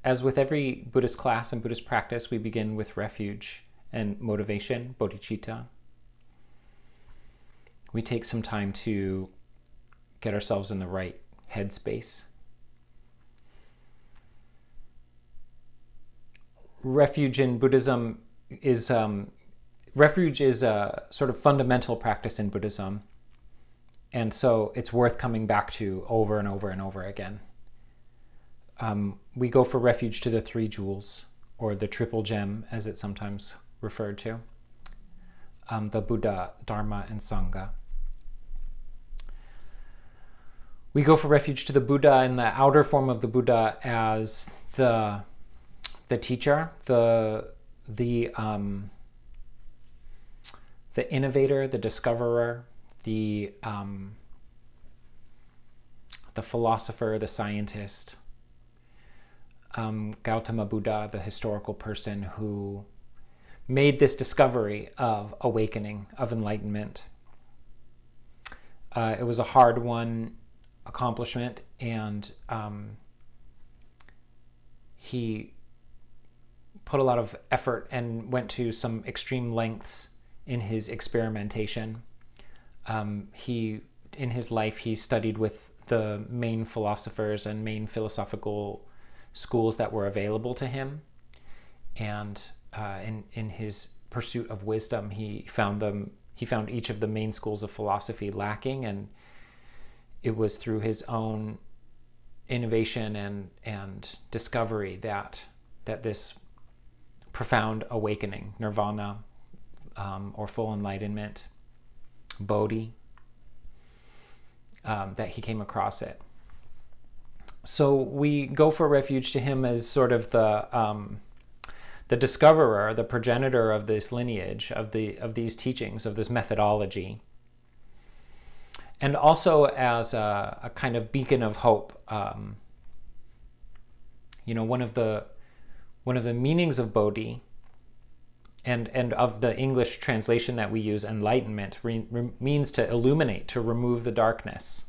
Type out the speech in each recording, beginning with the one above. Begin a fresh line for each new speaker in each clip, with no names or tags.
as with every Buddhist class and Buddhist practice, we begin with refuge and motivation, bodhicitta. We take some time to get ourselves in the right headspace. Refuge in Buddhism is refuge is a sort of fundamental practice in Buddhism, and so it's worth coming back to over and over and over again. We go for refuge to the three jewels, or the triple gem, as it's sometimes referred to, the Buddha, Dharma, and Sangha. We go for refuge to the Buddha in the outer form of the Buddha as the teacher, the innovator, the discoverer, the philosopher, the scientist, Gautama Buddha, the historical person who made this discovery of awakening, of enlightenment. It was a hard-won accomplishment, and he put a lot of effort and went to some extreme lengths in his experimentation. In his life, he studied with the main philosophers and main philosophical schools that were available to him, and in his pursuit of wisdom, he found each of the main schools of philosophy lacking, and it was through his own innovation and discovery that this profound awakening, nirvana, or full enlightenment, bodhi, that he came across it. So we go for refuge to him as sort of the discoverer, the progenitor of this lineage, of these teachings, of this methodology, and also as a kind of beacon of hope. One of the meanings of bodhi, and of the English translation that we use, enlightenment, means to illuminate, to remove the darkness.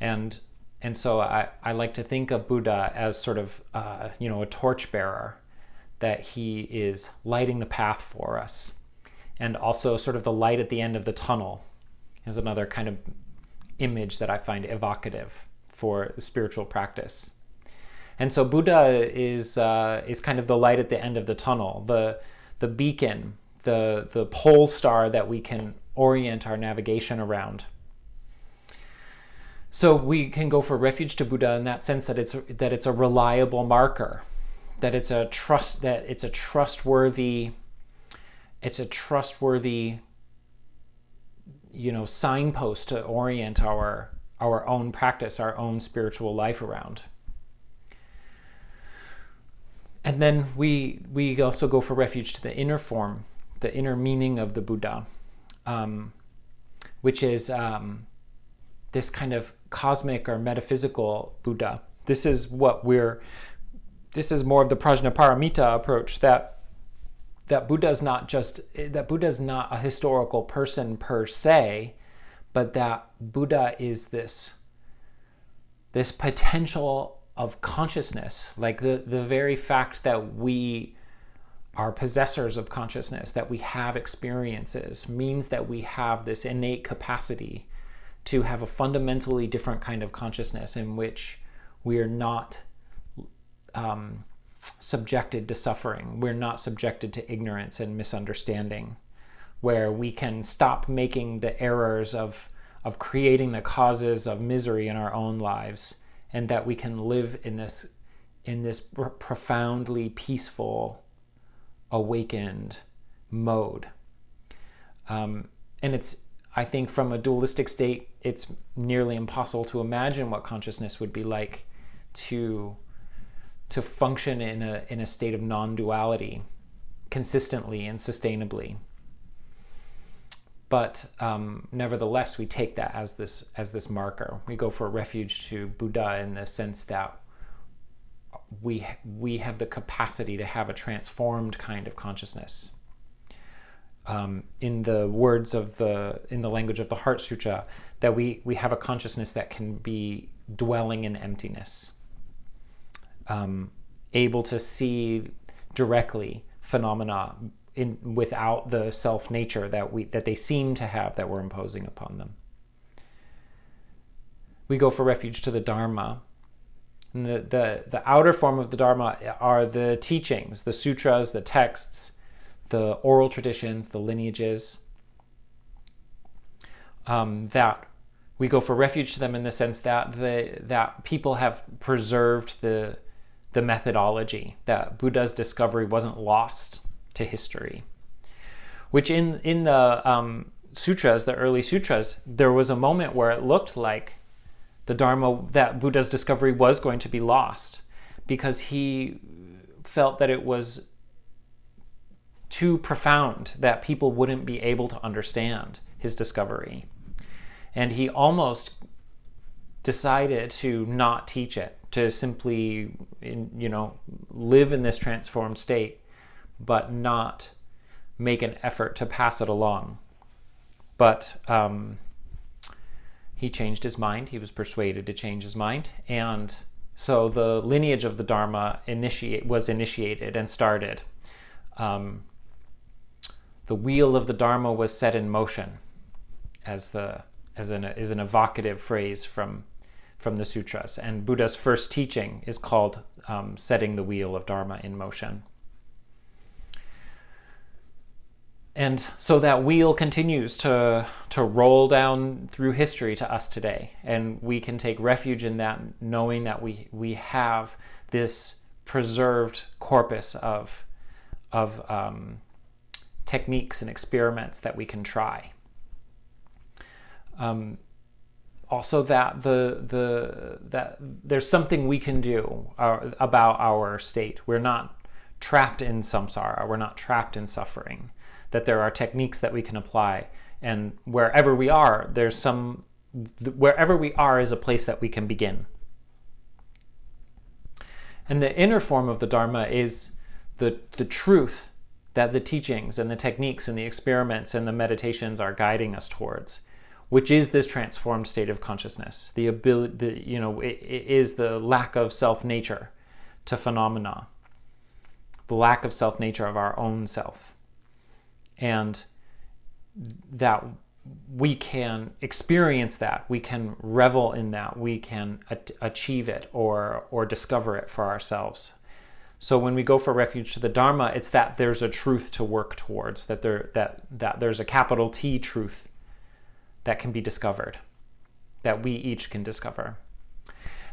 And so I like to think of Buddha as sort of a torchbearer, that he is lighting the path for us, and also sort of the light at the end of the tunnel is another kind of image that I find evocative for spiritual practice. And so Buddha is kind of the light at the end of the tunnel, the beacon, the pole star that we can orient our navigation around. So we can go for refuge to Buddha in that sense, that it's a reliable marker, that it's a trustworthy signpost to orient our own practice, our own spiritual life around. And then we also go for refuge to the inner form, the inner meaning of the Buddha, which is this kind of cosmic or metaphysical Buddha. This is more of the Prajnaparamita approach, that Buddha is not a historical person per se, but that Buddha is this potential of consciousness, like the very fact that we are possessors of consciousness, that we have experiences, means that we have this innate capacity to have a fundamentally different kind of consciousness in which we are not subjected to suffering. We're not subjected to ignorance and misunderstanding, where we can stop making the errors of creating the causes of misery in our own lives, and that we can live in this profoundly peaceful, awakened mode. And it's, I think, from a dualistic state, it's nearly impossible to imagine what consciousness would be like to function in a state of non-duality consistently and sustainably. But nevertheless, we take that as this marker. We go for refuge to Buddha in the sense that we have the capacity to have a transformed kind of consciousness. In the language of the Heart Sutra, that we have a consciousness that can be dwelling in emptiness. able to see directly phenomena without the self-nature that they seem to have that we're imposing upon them. We go for refuge to the Dharma. And the outer form of the Dharma are the teachings, the sutras, the texts, the oral traditions, the lineages, that we go for refuge to them in the sense that that people have preserved the methodology, that Buddha's discovery wasn't lost to history. Which in the sutras, the early sutras, there was a moment where it looked like the Dharma, that Buddha's discovery was going to be lost, because he felt that it was too profound, that people wouldn't be able to understand his discovery. And he almost decided to not teach it, to simply, live in this transformed state, but not make an effort to pass it along. But he changed his mind. He was persuaded to change his mind. And so the lineage of the Dharma was initiated and started. The wheel of the Dharma was set in motion, as an evocative phrase from the sutras. And Buddha's first teaching is called setting the wheel of Dharma in motion. And so that wheel continues to roll down through history to us today. And we can take refuge in that, knowing that we have this preserved corpus of techniques and experiments that we can try. Also, that that there's something we can do about our state. We're not trapped in samsara. We're not trapped in suffering. That there are techniques that we can apply, and wherever we are, wherever we are is a place that we can begin. And the inner form of the Dharma is the truth that the teachings and the techniques and the experiments and the meditations are guiding us towards, which is this transformed state of consciousness. The ability, it is the lack of self-nature to phenomena, the lack of self-nature of our own self. And that we can experience that, we can revel in that, we can achieve it or discover it for ourselves. So when we go for refuge to the Dharma, it's that there's a truth to work towards, that there's a capital T truth that can be discovered, that we each can discover.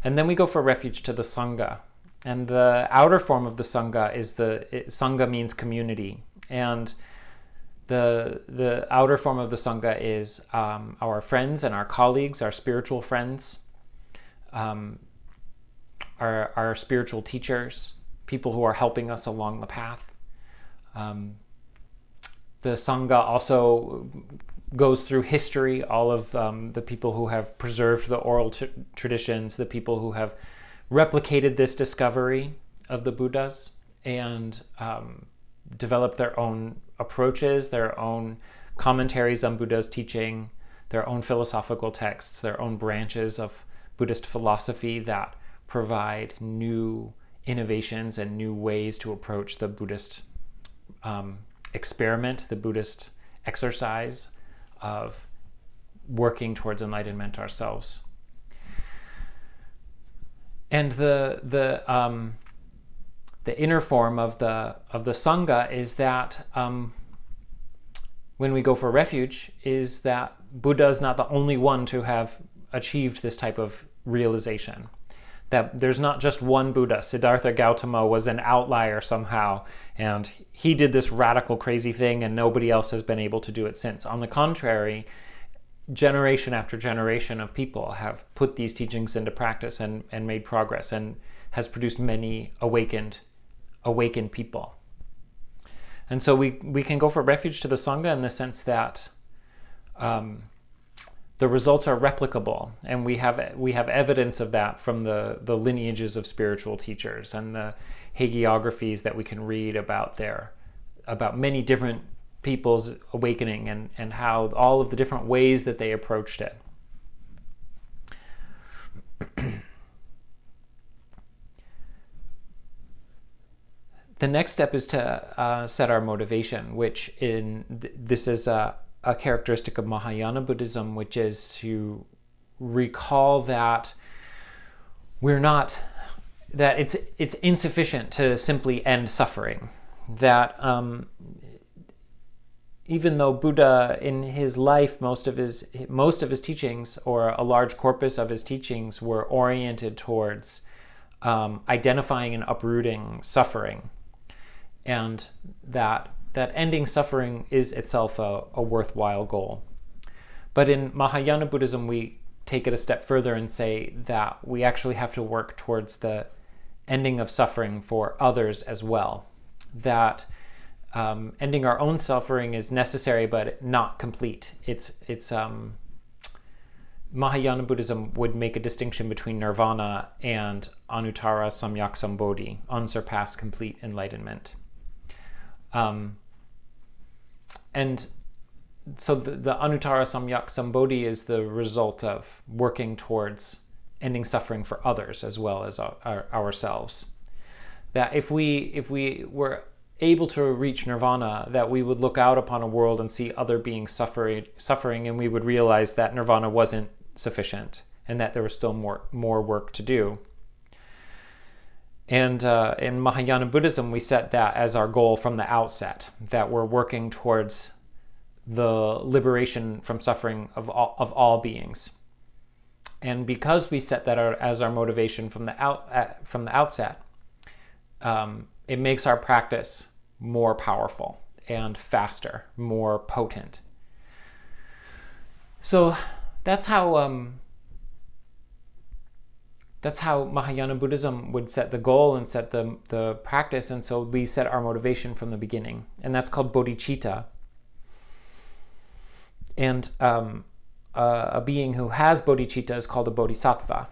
And then we go for refuge to the Sangha. And the outer form of the Sangha is Sangha means community. And the outer form of the Sangha is our friends and our colleagues, our spiritual friends, our spiritual teachers, people who are helping us along the path. The Sangha also goes through history, all of the people who have preserved the oral traditions, the people who have replicated this discovery of the Buddhas and developed their own approaches, their own commentaries on Buddha's teaching, their own philosophical texts, their own branches of Buddhist philosophy that provide new innovations and new ways to approach the Buddhist experiment, the Buddhist exercise of working towards enlightenment ourselves. And the inner form of the Sangha is that when we go for refuge, is that Buddha is not the only one to have achieved this type of realization. That there's not just one Buddha. Siddhartha Gautama was an outlier somehow, and he did this radical, crazy thing, and nobody else has been able to do it since. On the contrary, generation after generation of people have put these teachings into practice and made progress, and has produced many awakened people. And so we can go for refuge to the Sangha in the sense that the results are replicable, and we have evidence of that from the lineages of spiritual teachers and the hagiographies that we can read about many different people's awakening and how all of the different ways that they approached it. the next step is to set our motivation, which this is a characteristic of Mahayana Buddhism, which is to recall that it's insufficient to simply end suffering. That even though Buddha in his life, most of his teachings, or a large corpus of his teachings, were oriented towards identifying and uprooting suffering, and that ending suffering is itself a worthwhile goal. But in Mahayana Buddhism, we take it a step further and say that we actually have to work towards the ending of suffering for others as well. That ending our own suffering is necessary but not complete. It's Mahayana Buddhism would make a distinction between nirvana and anuttara samyak sambodhi, unsurpassed complete enlightenment. And so the anuttara samyak sambodhi is the result of working towards ending suffering for others as well as ourselves. That if we were able to reach nirvana, that we would look out upon a world and see other beings suffering, and we would realize that nirvana wasn't sufficient and that there was still more work to do. And in Mahayana Buddhism, we set that as our goal from the outset, that we're working towards the liberation from suffering of all beings. And because we set that as our motivation from the outset, it makes our practice more powerful and faster, more potent. So that's how Mahayana Buddhism would set the goal and set the practice. And so we set our motivation from the beginning, and that's called bodhicitta. And a being who has bodhicitta is called a bodhisattva.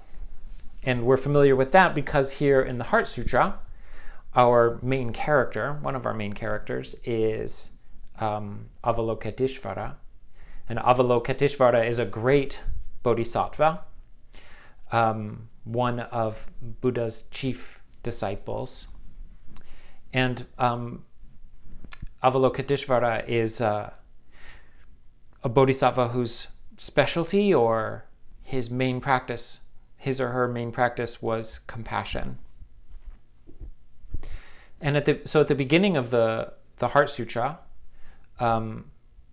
And we're familiar with that because here in the Heart Sutra, our main character, one of our main characters, is Avalokiteshvara. And Avalokiteshvara is a great bodhisattva, one of Buddha's chief disciples. And Avalokiteshvara is a bodhisattva whose specialty or his or her main practice was compassion. And at the beginning of the Heart Sutra,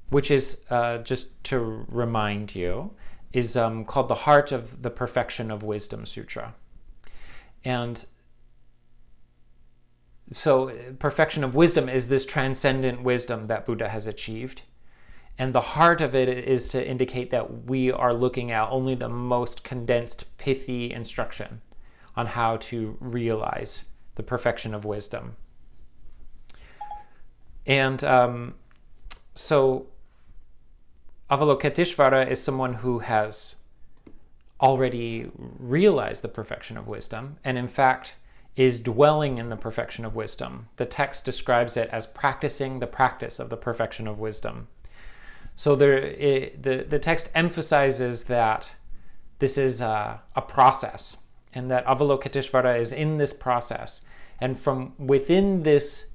which is, just to remind you, is called the Heart of the Perfection of Wisdom Sutra. And so perfection of wisdom is this transcendent wisdom that Buddha has achieved. And the heart of it is to indicate that we are looking at only the most condensed, pithy instruction on how to realize the perfection of wisdom. And so Avalokiteshvara is someone who has already realized the perfection of wisdom, and in fact is dwelling in the perfection of wisdom. The text describes it as practicing the practice of the perfection of wisdom. So the text emphasizes that this is a process, and that Avalokiteshvara is in this process. And from within this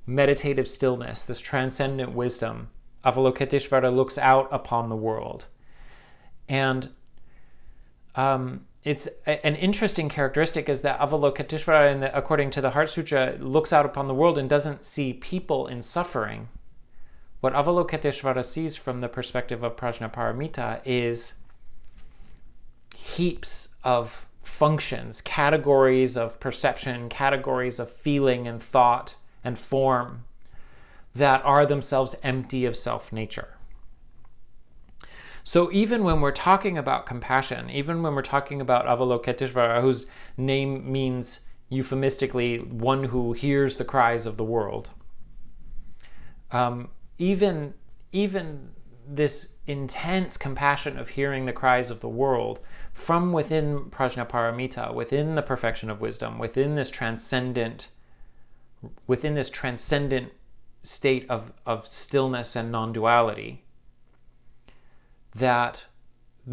meditative stillness, this transcendent wisdom, Avalokiteshvara looks out upon the world. And it's an interesting characteristic is that Avalokiteshvara, according to the Heart Sutra, looks out upon the world and doesn't see people in suffering. What Avalokiteshvara sees from the perspective of Prajnaparamita is heaps of functions, categories of perception, categories of feeling and thought and form that are themselves empty of self-nature. So even when we're talking about compassion, even when we're talking about Avalokiteshvara, whose name means euphemistically one who hears the cries of the world, even this intense compassion of hearing the cries of the world from within Prajnaparamita, within the perfection of wisdom, within this transcendent state of stillness and non-duality, that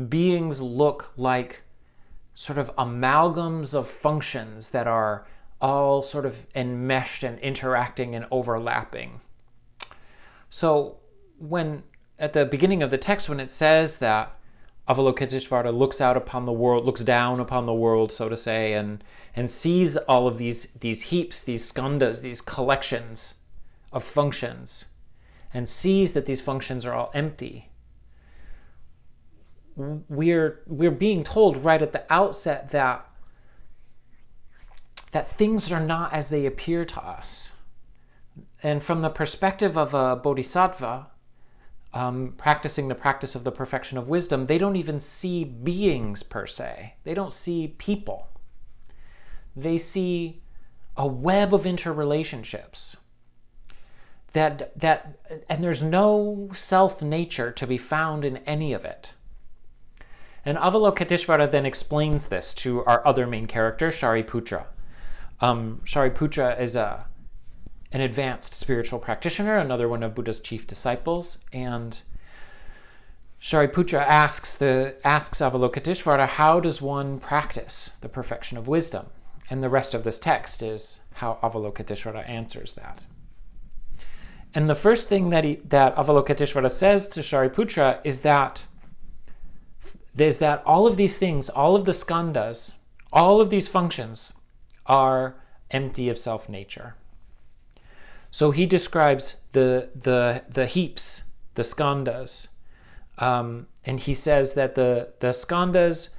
beings look like sort of amalgams of functions that are all sort of enmeshed and interacting and overlapping. So when at the beginning of the text, when it says that Avalokiteshvara looks out upon the world, looks down upon the world, so to say, and sees all of these heaps, these skandhas, these collections of functions, and sees that these functions are all empty, we're being told right at the outset that things are not as they appear to us. And from the perspective of a bodhisattva, practicing the practice of the perfection of wisdom, they don't even see beings per se. They don't see people. They see a web of interrelationships. And there's no self-nature to be found in any of it. And Avalokiteshvara then explains this to our other main character, Shariputra. Shariputra is an advanced spiritual practitioner, another one of Buddha's chief disciples, and Shariputra asks Avalokiteshvara, how does one practice the perfection of wisdom? And the rest of this text is how Avalokiteshvara answers that. And the first thing that Avalokiteshvara says to Shariputra is that all of these things, all of the skandhas, all of these functions are empty of self-nature. So he describes the heaps, the skandhas, and he says that the skandhas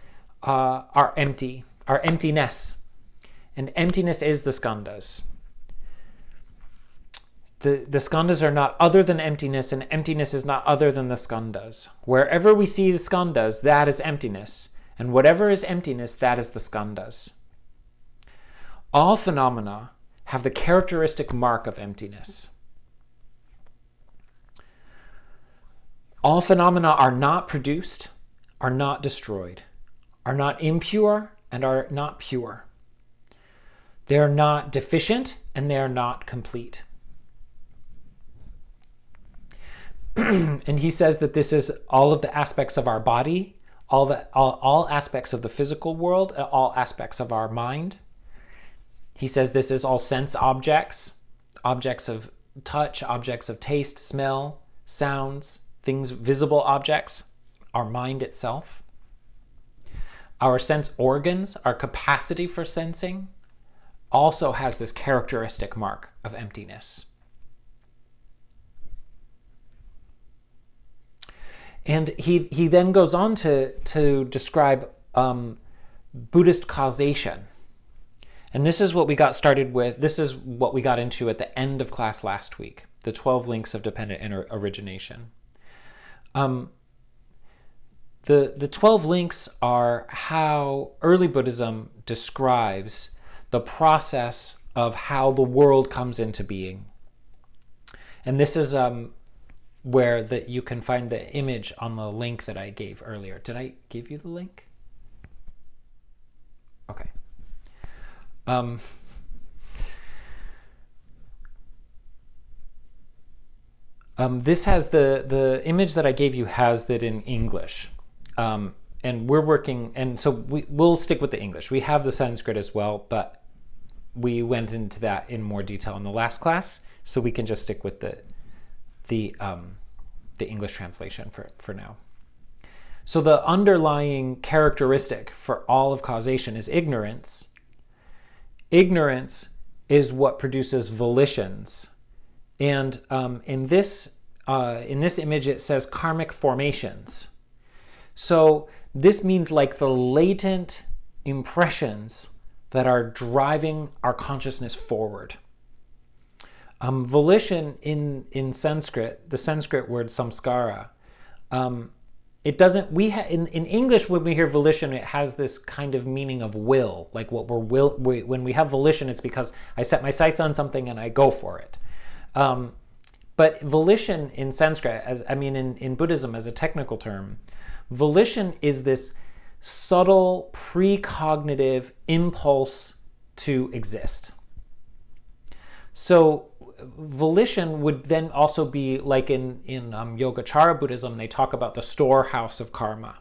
are empty, are emptiness, and emptiness is the skandhas. The skandhas are not other than emptiness, and emptiness is not other than the skandhas. Wherever we see the skandhas, that is emptiness, and whatever is emptiness, that is the skandhas. All phenomena have the characteristic mark of emptiness. All phenomena are not produced, are not destroyed, are not impure, and are not pure. They are not deficient, and they are not complete. And he says that this is all of the aspects of our body, all aspects of the physical world, all aspects of our mind. He says this is all sense objects, objects of touch, objects of taste, smell, sounds, things, visible objects, our mind itself. Our sense organs, our capacity for sensing, also has this characteristic mark of emptiness. And he then goes on to describe Buddhist causation. And this is what we got started with. This is what we got into at the end of class last week, the 12 links of dependent origination. The 12 links are how early Buddhism describes the process of how the world comes into being. And this is where you can find the image on the link that I gave earlier. Did I give you the link? Okay. This has the image that I gave you has that in English. And we're working, and so we'll stick with the English. We have the Sanskrit as well, but we went into that in more detail in the last class, so we can just stick with the English translation for now. So the underlying characteristic for all of causation is ignorance. Ignorance is what produces volitions, and in this image it says karmic formations. So this means like the latent impressions that are driving our consciousness forward. Volition in Sanskrit, the Sanskrit word samskara, it doesn't. In English, when we hear volition, it has this kind of meaning of will. Like what when we have volition, it's because I set my sights on something and I go for it. But volition in Sanskrit, in Buddhism as a technical term, volition is this subtle precognitive impulse to exist. So volition would then also be like in Yogacara Buddhism, they talk about the storehouse of karma.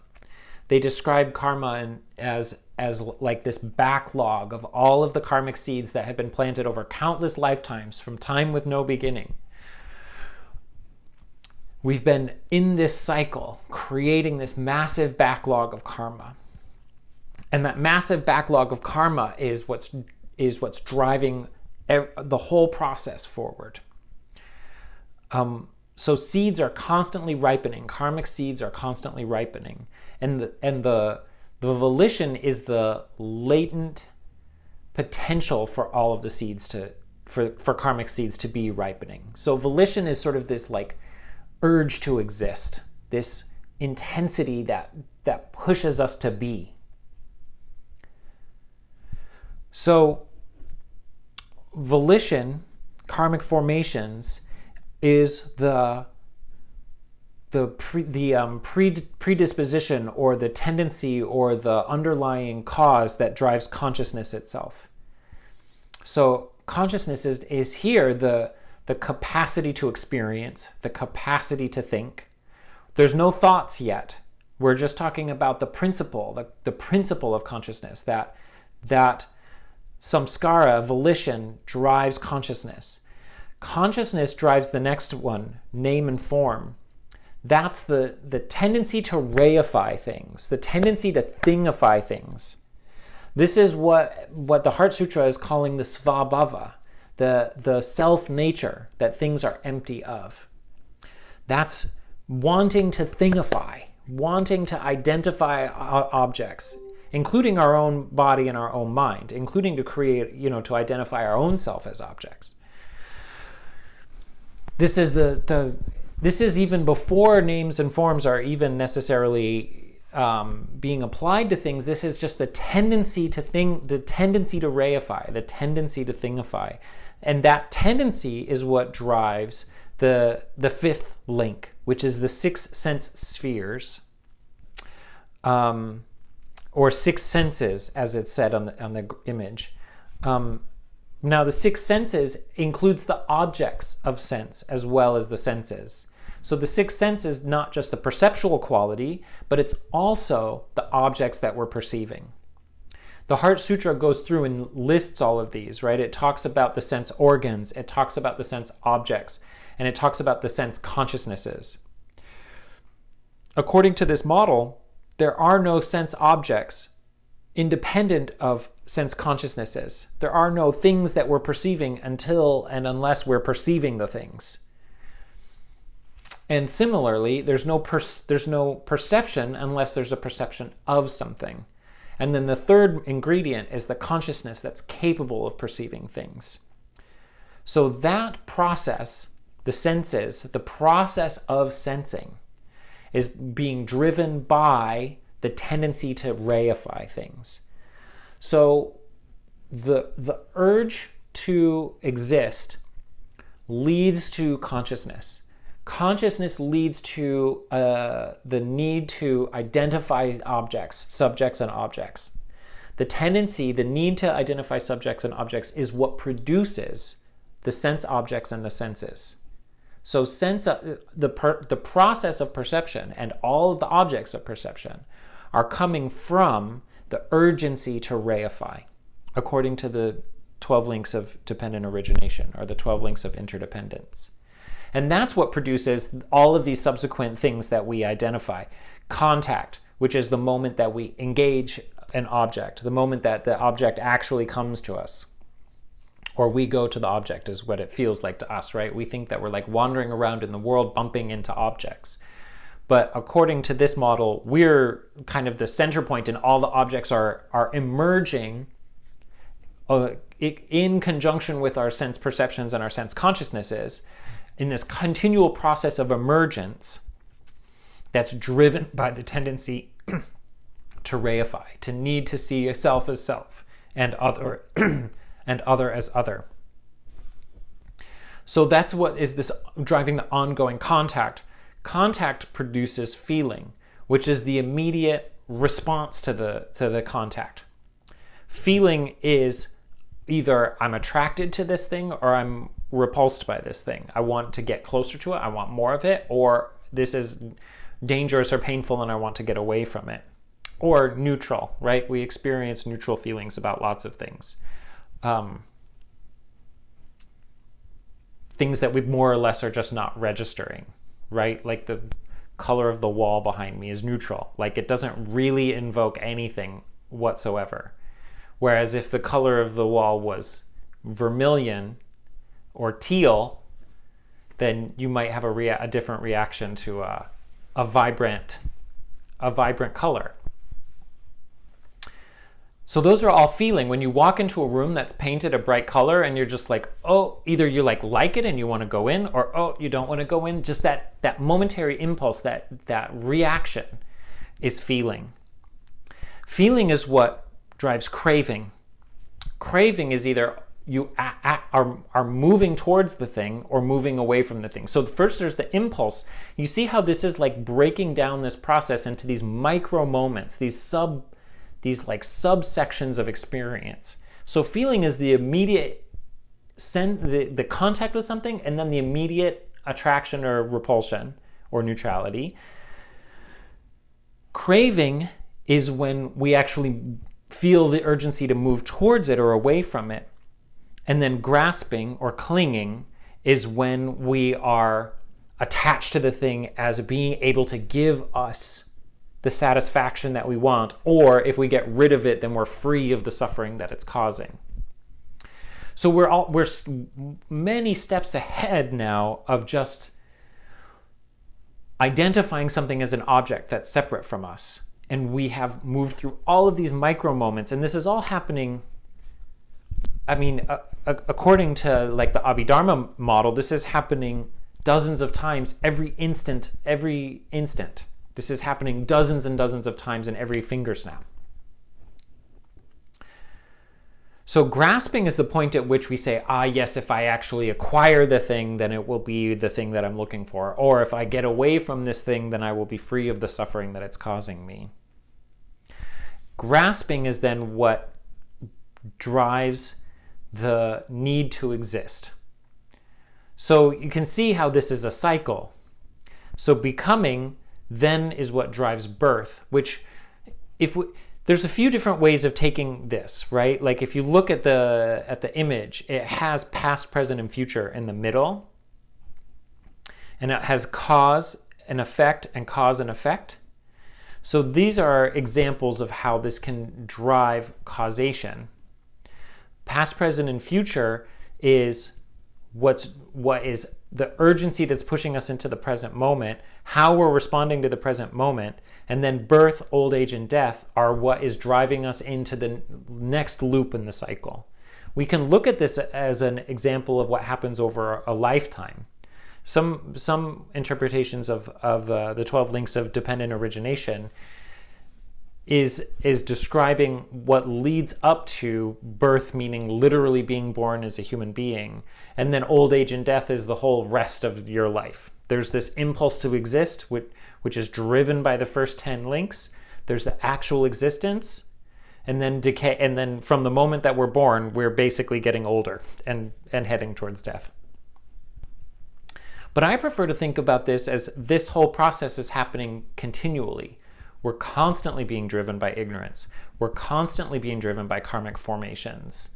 They describe karma as as like this backlog of all of the karmic seeds that have been planted over countless lifetimes from time with no beginning. We've been in this cycle creating this massive backlog of karma. And that massive backlog of karma is what's driving the whole process forward. So seeds are constantly ripening. Karmic seeds are constantly ripening. And the volition is the latent potential for all of the seeds for karmic seeds to be ripening. So volition is sort of this like urge to exist, this intensity that pushes us to be. So volition, karmic formations, is the predisposition or the tendency or the underlying cause that drives consciousness itself. So consciousness is here the capacity to experience, the capacity to think. There's no thoughts yet. We're just talking about the principle of consciousness, that samskara, volition, drives consciousness. Consciousness drives the next one, name and form. That's the tendency to reify things, the tendency to thingify things. This is what the Heart Sutra is calling the svabhava, the self-nature that things are empty of. That's wanting to thingify, wanting to identify objects, including our own body and our own mind, including to create, to identify our own self as objects. This is this is even before names and forms are even necessarily being applied to things. This is just the tendency to think, the tendency to reify, the tendency to thingify. And that tendency is what drives the fifth link, which is the 6 sense spheres, or 6 senses, as it's said on the image. Now, the 6 senses includes the objects of sense as well as the senses. So the 6 senses is not just the perceptual quality, but it's also the objects that we're perceiving. The Heart Sutra goes through and lists all of these, right? It talks about the sense organs, it talks about the sense objects, and it talks about the sense consciousnesses. According to this model, there are no sense objects independent of sense consciousnesses. There are no things that we're perceiving until and unless we're perceiving the things. And similarly, there's no perception unless there's a perception of something. And then the third ingredient is the consciousness that's capable of perceiving things. So that process, the senses, the process of sensing, is being driven by the tendency to reify things. So the urge to exist leads to consciousness. Consciousness leads to the need to identify objects, subjects and objects. The tendency, the need to identify subjects and objects is what produces the sense objects and the senses. So the process of perception and all of the objects of perception are coming from the urgency to reify, according to the 12 links of dependent origination, or the 12 links of interdependence. And that's what produces all of these subsequent things that we identify. Contact, which is the moment that we engage an object, the moment that the object actually comes to us, or we go to the object, is what it feels like to us, right? We think that we're like wandering around in the world bumping into objects. But according to this model, we're kind of the center point, and all the objects are emerging in conjunction with our sense perceptions and our sense consciousnesses, in this continual process of emergence that's driven by the tendency to reify, to need to see self as self and other and other as other. So that's what is this driving the ongoing contact. Contact produces feeling, which is the immediate response to the contact. Feeling is either I'm attracted to this thing or I'm repulsed by this thing. I want to get closer to it, I want more of it, or this is dangerous or painful and I want to get away from it. or neutral, right? We experience neutral feelings about lots of things. Things that we more or less are just not registering, right? Like the color of the wall behind me is neutral. Like it doesn't really invoke anything whatsoever. Whereas if the color of the wall was vermilion or teal, then you might have a different reaction to a vibrant color. So those are all feeling. When you walk into a room that's painted a bright color and you're just like, oh, either you like it and you want to go in, or oh, you don't want to go in. Just that momentary impulse, that reaction is feeling. Feeling is what drives craving. Craving is either you are moving towards the thing or moving away from the thing. So first there's the impulse. You see how this is like breaking down this process into these micro moments, these like subsections of experience. So feeling is the immediate the contact with something, and then the immediate attraction or repulsion or neutrality. Craving is when we actually feel the urgency to move towards it or away from it. And then grasping or clinging is when we are attached to the thing as being able to give us the satisfaction that we want, or if we get rid of it, then we're free of the suffering that it's causing. So we're many steps ahead now of just identifying something as an object that's separate from us. And we have moved through all of these micro moments, and this is all happening, according to like the Abhidharma model, this is happening dozens of times every instant. This is happening dozens and dozens of times in every finger snap. So grasping is the point at which we say, yes, if I actually acquire the thing, then it will be the thing that I'm looking for. Or if I get away from this thing, then I will be free of the suffering that it's causing me. Grasping is then what drives the need to exist. So you can see how this is a cycle. So becoming then is what drives birth, which there's a few different ways of taking this, right? Like if you look at the image, it has past, present, and future in the middle. And it has cause and effect and cause and effect. So these are examples of how this can drive causation. Past, present, and future is what is the urgency that's pushing us into the present moment, how we're responding to the present moment, and then birth, old age, and death are what is driving us into the next loop in the cycle. We can look at this as an example of what happens over a lifetime. Some interpretations of the 12 links of dependent origination is describing what leads up to birth, meaning literally being born as a human being, and then old age and death is the whole rest of your life. There's this impulse to exist, which is driven by the first 10 links. There's the actual existence, and then decay, and then from the moment that we're born, we're basically getting older and heading towards death. But I prefer to think about this as this whole process is happening continually. We're constantly being driven by ignorance. We're constantly being driven by karmic formations.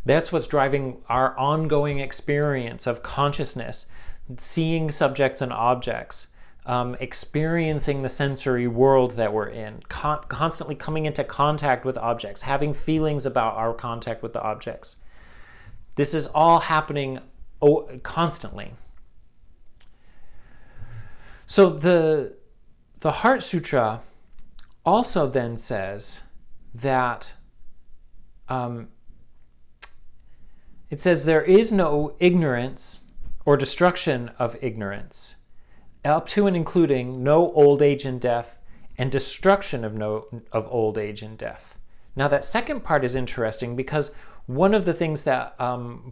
That's what's driving our ongoing experience of consciousness, seeing subjects and objects, experiencing the sensory world that we're in, constantly coming into contact with objects, having feelings about our contact with the objects. This is all happening constantly. So the Heart Sutra also then says that it says there is no ignorance or destruction of ignorance, up to and including no old age and death, and destruction of old age and death. Now that second part is interesting because one of the things that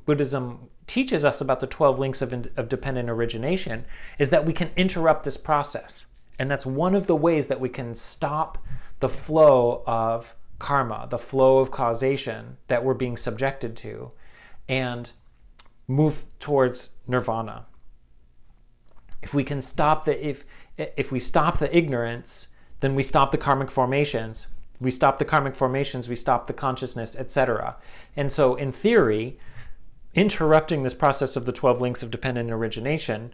Buddhism teaches us about the 12 links of dependent origination is that we can interrupt this process. And that's one of the ways that we can stop the flow of karma, the flow of causation that we're being subjected to, and move towards nirvana. If we can stop if we stop the ignorance, then we stop the karmic formations, We stop the karmic formations, we stop the consciousness, etc. And so in theory, interrupting this process of the 12 links of dependent origination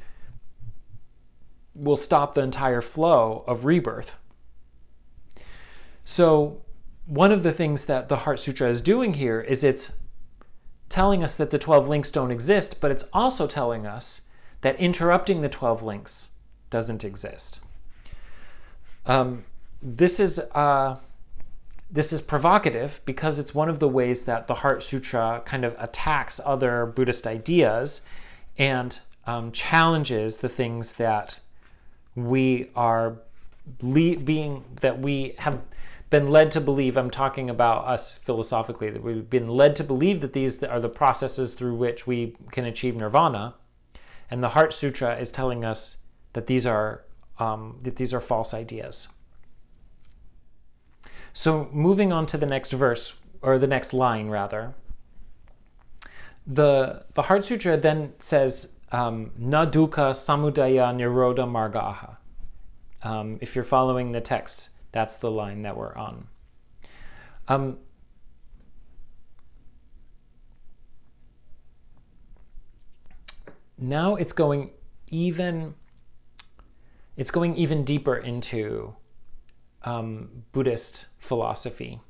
will stop the entire flow of rebirth. So one of the things that the Heart Sutra is doing here is it's telling us that the 12 links don't exist, but it's also telling us that interrupting the 12 links doesn't exist. This is provocative because it's one of the ways that the Heart Sutra kind of attacks other Buddhist ideas and challenges the things that we have been led to believe. I'm talking about us philosophically, that we've been led to believe that these are the processes through which we can achieve nirvana, and the Heart Sutra is telling us that these are false ideas. So moving on to the next verse, or the next line rather, the Heart Sutra then says, na dukkha samudaya nirodha margaha. If you're following the text, that's the line that we're on. Now it's going even deeper into Buddhist philosophy,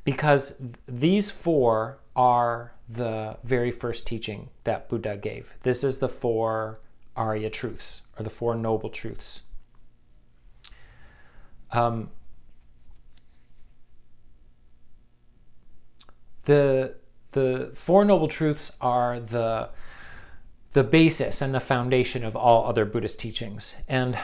because these four are the very first teaching that Buddha gave. This is the four Arya truths, or the four noble truths. The Four Noble Truths are the basis and the foundation of all other Buddhist teachings. And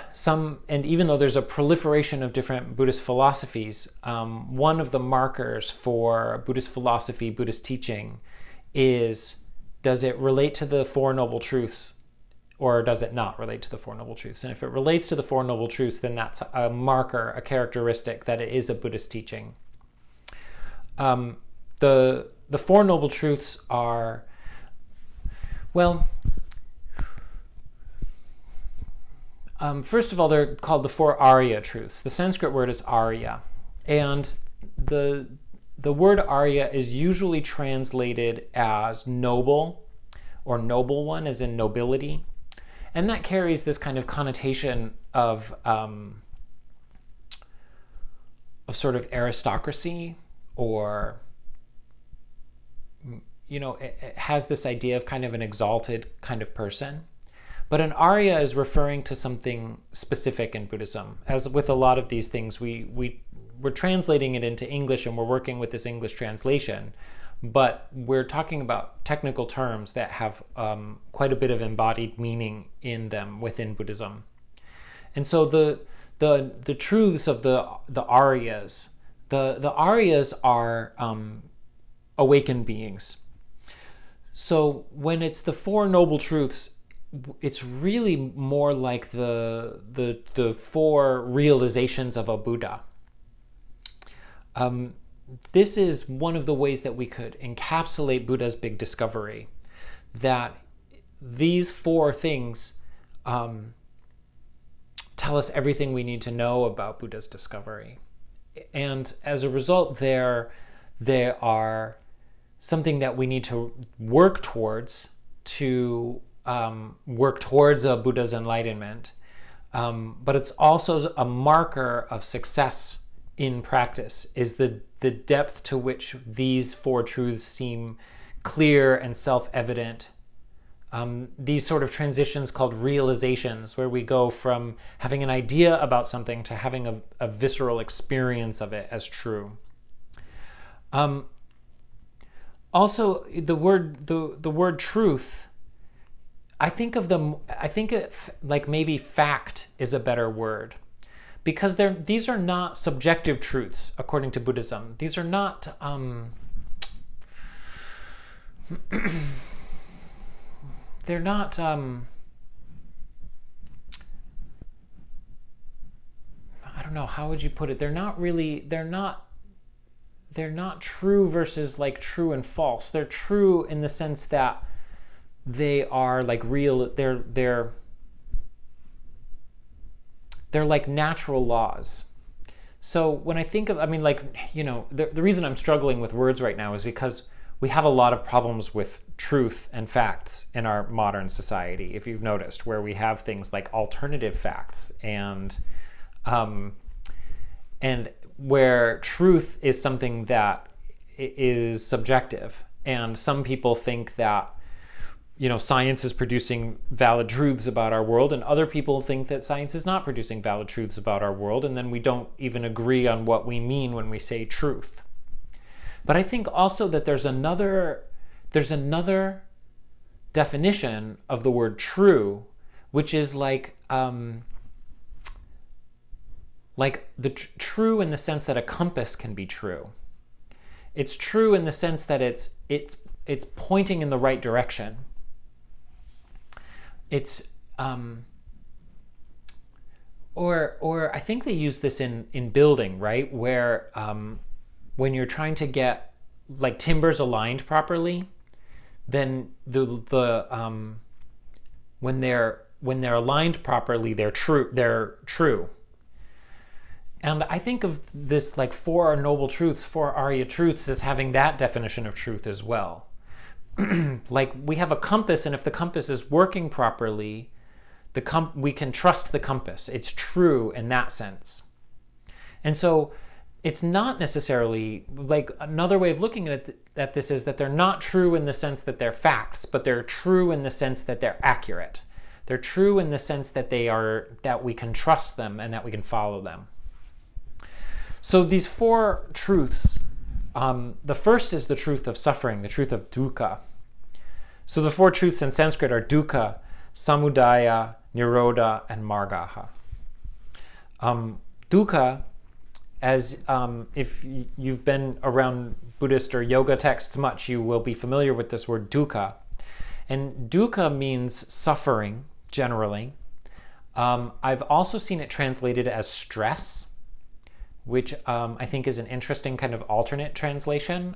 even though there's a proliferation of different Buddhist philosophies, one of the markers for Buddhist philosophy, Buddhist teaching, is, does it relate to the Four Noble Truths, or does it not relate to the Four Noble Truths? And if it relates to the Four Noble Truths, then that's a marker, a characteristic that it is a Buddhist teaching. The Four Noble Truths are, first of all, they're called the four Arya truths. The Sanskrit word is Arya, and the word Arya is usually translated as noble, or noble one, as in nobility, and that carries this kind of connotation of sort of aristocracy, or it has this idea of kind of an exalted kind of person. But an Arya is referring to something specific in Buddhism. As with a lot of these things, we're translating it into English, and we're working with this English translation, but we're talking about technical terms that have quite a bit of embodied meaning in them within Buddhism. And so the truths of the Aryas, the Aryas are awakened beings. So when it's the Four Noble Truths, it's really more like the four realizations of a Buddha. This is one of the ways that we could encapsulate Buddha's big discovery, that these four things tell us everything we need to know about Buddha's discovery. And as a result, they are something that we need to work towards a Buddha's enlightenment. But it's also a marker of success in practice, is the depth to which these four truths seem clear and self-evident. These sort of transitions called realizations, where we go from having an idea about something to having a visceral experience of it as true. Also, the word truth, I think it like maybe fact is a better word, because these are not subjective truths according to Buddhism. These are not they're not I don't know, how would you put it? They're not true versus like true and false. They're true in the sense that they are like real. They're like natural laws. So when I think of, I mean, like, the reason I'm struggling with words right now is because we have a lot of problems with truth and facts in our modern society, if you've noticed, where we have things like alternative facts and where truth is something that is subjective. And some people think that, science is producing valid truths about our world, and other people think that science is not producing valid truths about our world, and then we don't even agree on what we mean when we say truth. But I think also that there's another definition of the word true, which is like true in the sense that a compass can be true. It's true in the sense that it's pointing in the right direction. It's or I think they use this in building, right? Where when you're trying to get like timbers aligned properly, then when they're aligned properly, they're true. And I think of this like 4 Noble Truths, 4 Arya Truths, as having that definition of truth as well. Like we have a compass, and if the compass is working properly, we can trust the compass. It's true in that sense. And so it's not necessarily, like, another way of looking at this is that they're not true in the sense that they're facts, but they're true in the sense that they're accurate. They're true in the sense that that we can trust them and that we can follow them. So these 4 truths, the first is the truth of suffering, the truth of dukkha. So the 4 truths in Sanskrit are dukkha, samudaya, nirodha, and margaha. Dukkha, as if you've been around Buddhist or yoga texts much, you will be familiar with this word dukkha. And dukkha means suffering, generally. I've also seen it translated as stress, which I think is an interesting kind of alternate translation.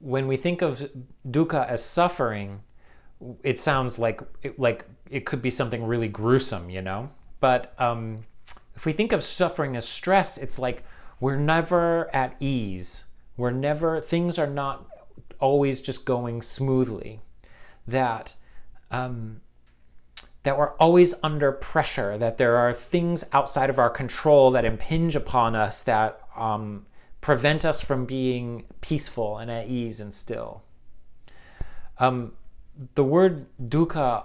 When we think of dukkha as suffering, it sounds like it could be something really gruesome, But if we think of suffering as stress, it's like we're never at ease. Things are not always just going smoothly. That we're always under pressure, that there are things outside of our control that impinge upon us, that prevent us from being peaceful and at ease and still. The word dukkha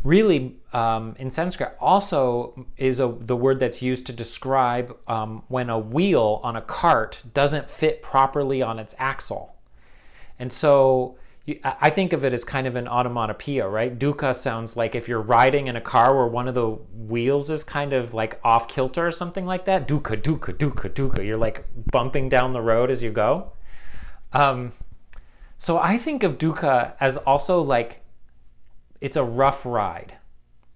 really in Sanskrit also is the word that's used to describe when a wheel on a cart doesn't fit properly on its axle. And so I think of it as kind of an onomatopoeia, right? Dukkha sounds like if you're riding in a car where one of the wheels is kind of like off kilter or something like that. Dukkha, dukkha, dukkha, dukkha. You're like bumping down the road as you go. So I think of dukkha as also like it's a rough ride.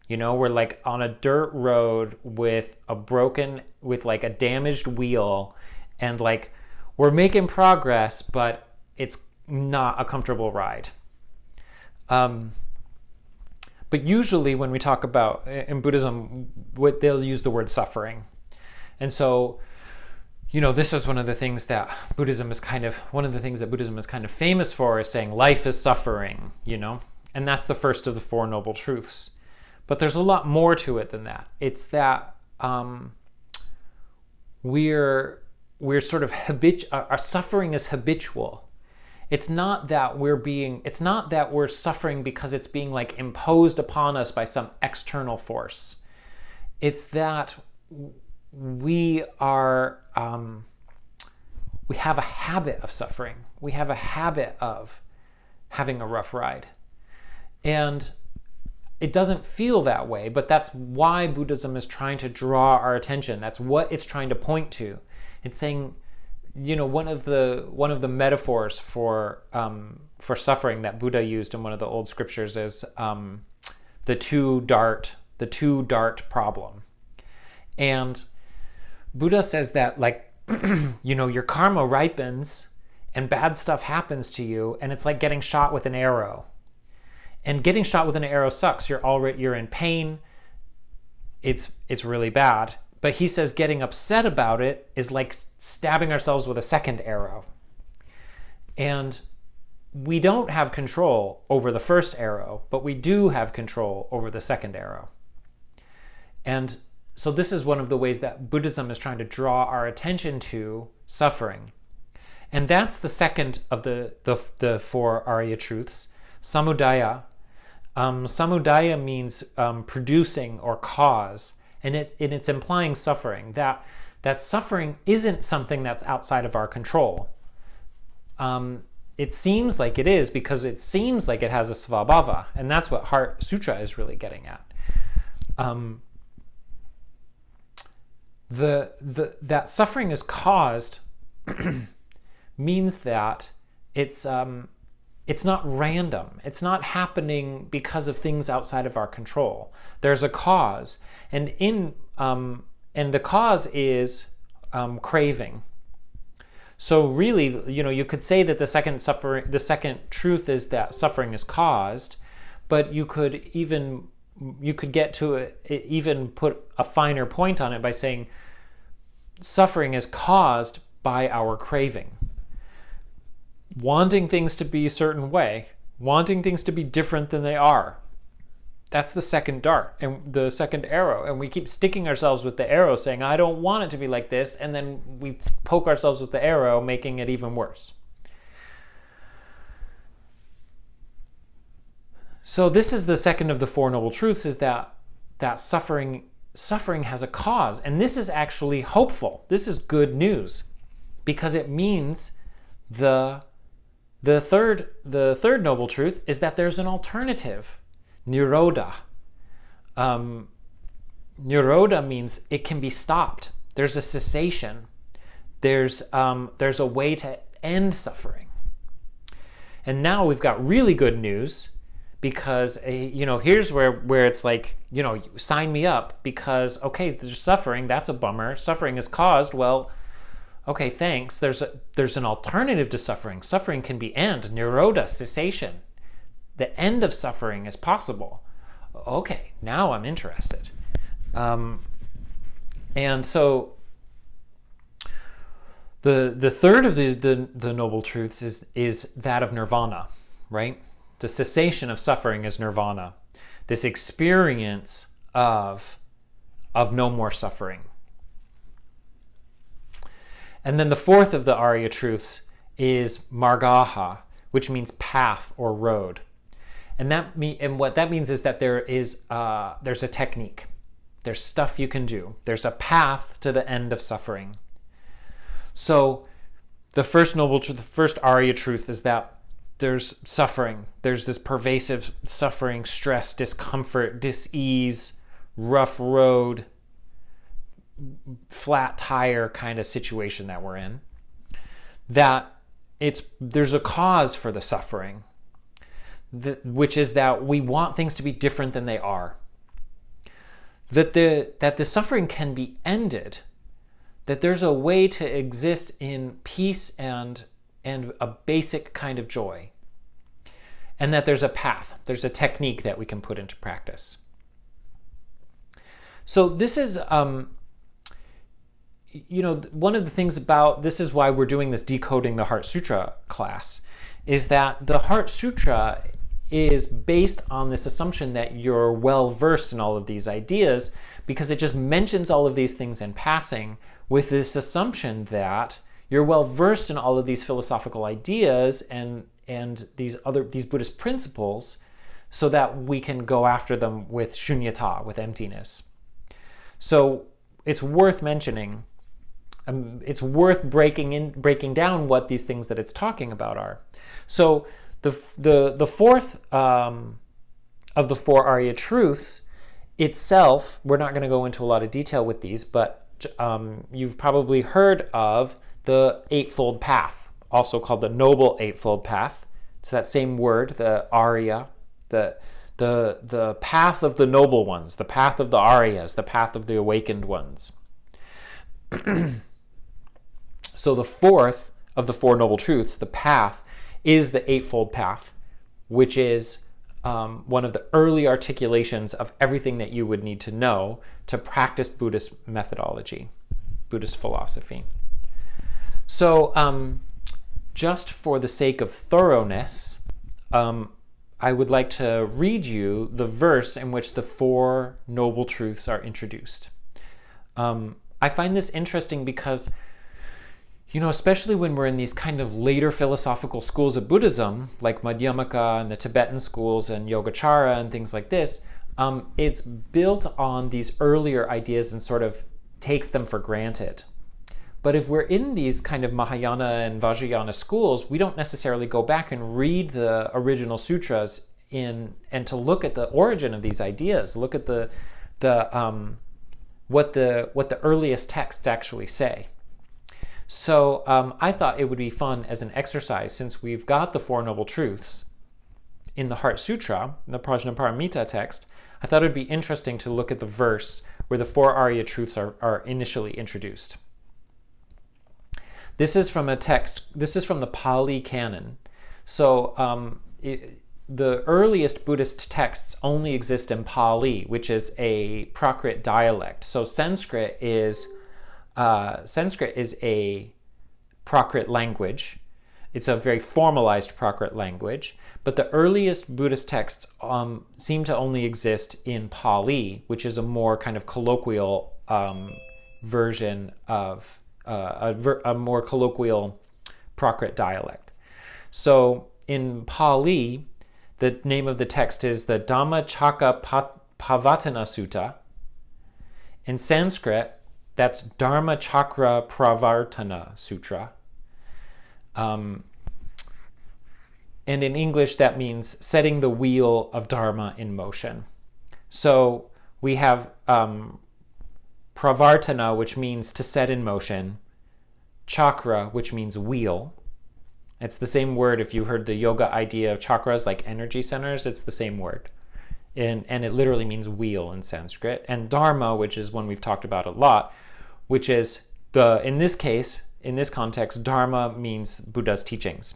We're like on a dirt road with like a damaged wheel, and like we're making progress, but it's not a comfortable ride. But usually when we talk about in Buddhism, they'll use the word suffering. And so, this is one of the things that Buddhism is kind of famous for, is saying life is suffering, and that's the first of the 4 Noble Truths. But there's a lot more to it than that. It's that we're sort of our suffering is habitual. It's not that we're suffering because it's being like imposed upon us by some external force. It's that we have a habit of suffering. We have a habit of having a rough ride. And it doesn't feel that way, but that's why Buddhism is trying to draw our attention. That's what it's trying to point to. It's saying, one of the metaphors for suffering that Buddha used in one of the old scriptures is the two dart problem. And Buddha says that, like, your karma ripens and bad stuff happens to you, and it's like getting shot with an arrow. And getting shot with an arrow sucks. You're in pain. It's really bad. But he says getting upset about it is like stabbing ourselves with a second arrow. And we don't have control over the first arrow, but we do have control over the second arrow. And so this is one of the ways that Buddhism is trying to draw our attention to suffering. And that's the second of the four Arya truths, samudaya. Samudaya means producing or cause, and it's implying suffering, that suffering isn't something that's outside of our control. It seems like it is because it seems like it has a svabhava, and that's what Heart Sutra is really getting at. That suffering is caused means that it's not random. It's not happening because of things outside of our control. There's a cause, and the cause is craving. So really, you could say that the second truth is that suffering is caused, but you could get to it, even put a finer point on it by saying suffering is caused by our craving. Wanting things to be a certain way, wanting things to be different than they are. That's the second dart and the second arrow. And we keep sticking ourselves with the arrow saying, I don't want it to be like this. And then we poke ourselves with the arrow, making it even worse. So this is the second of the Four Noble Truths, is that suffering has a cause. And this is actually hopeful. This is good news, because it means the third noble truth is that there's an alternative. Nirodha. Nirodha means it can be stopped. There's a cessation. There's a way to end suffering. And now we've got really good news, because here's where it's like, sign me up, because okay, there's suffering, that's a bummer. Suffering is caused. Well, okay, thanks. There's an alternative to suffering. Suffering can be end. Nirodha, cessation. The end of suffering is possible. Okay, now I'm interested. And so the third of the noble truths is that of nirvana, right? The cessation of suffering is nirvana. This experience of no more suffering. And then the fourth of the Arya truths is margaha, which means path or road. And what that means is that there's a technique. There's stuff you can do. There's a path to the end of suffering. So the first Arya truth is that there's suffering. There's this pervasive suffering, stress, discomfort, dis-ease, rough road, flat tire kind of situation that we're in. That there's a cause for the suffering, which is that we want things to be different than they are. That the suffering can be ended. That there's a way to exist in peace and a basic kind of joy. And that there's a path. There's a technique that we can put into practice. So this is one of the things about, this is why we're doing this Decoding the Heart Sutra class, is that the Heart Sutra is based on this assumption that you're well versed in all of these ideas, because it just mentions all of these things in passing with this assumption that you're well versed in all of these philosophical ideas and these Buddhist principles, so that we can go after them with shunyata, with emptiness. So it's worth mentioning. It's worth breaking down what these things that it's talking about are. So the fourth of the four Arya truths itself, we're not going to go into a lot of detail with these, but you've probably heard of the Eightfold Path, also called the Noble Eightfold Path. It's that same word, the Arya, the path of the noble ones, the path of the Aryas, the path of the awakened ones. So the fourth of the Four Noble Truths, the path, is the Eightfold Path, which is one of the early articulations of everything that you would need to know to practice Buddhist methodology, Buddhist philosophy. So just for the sake of thoroughness, I would like to read you the verse in which the Four Noble Truths are introduced. I find this interesting because, especially when we're in these kind of later philosophical schools of Buddhism, like Madhyamaka and the Tibetan schools and Yogacara and things like this, it's built on these earlier ideas and sort of takes them for granted. But if we're in these kind of Mahayana and Vajrayana schools, we don't necessarily go back and read the original sutras and to look at the origin of these ideas, look at what the earliest texts actually say. So I thought it would be fun as an exercise, since we've got the Four Noble Truths in the Heart Sutra, the Prajnaparamita text, I thought it would be interesting to look at the verse where the four Arya truths are initially introduced. This is from a text, this is from the Pali Canon. So the earliest Buddhist texts only exist in Pali, which is a Prakrit dialect. So Sanskrit is a Prakrit language. It's a very formalized Prakrit language. But the earliest Buddhist texts seem to only exist in Pali, which is a more kind of colloquial version of a more colloquial Prakrit dialect. So in Pali, the name of the text is the Dhammacakkappavattana Sutta. In Sanskrit, that's Dharmachakrapravartana Sutra. And in English, that means setting the wheel of Dharma in motion. So we have pravartana, which means to set in motion, chakra, which means wheel. It's the same word. If you heard the yoga idea of chakras, like energy centers, it's the same word. And it literally means wheel in Sanskrit. And dharma, which is one we've talked about a lot, which is in this case, in this context, dharma means Buddha's teachings.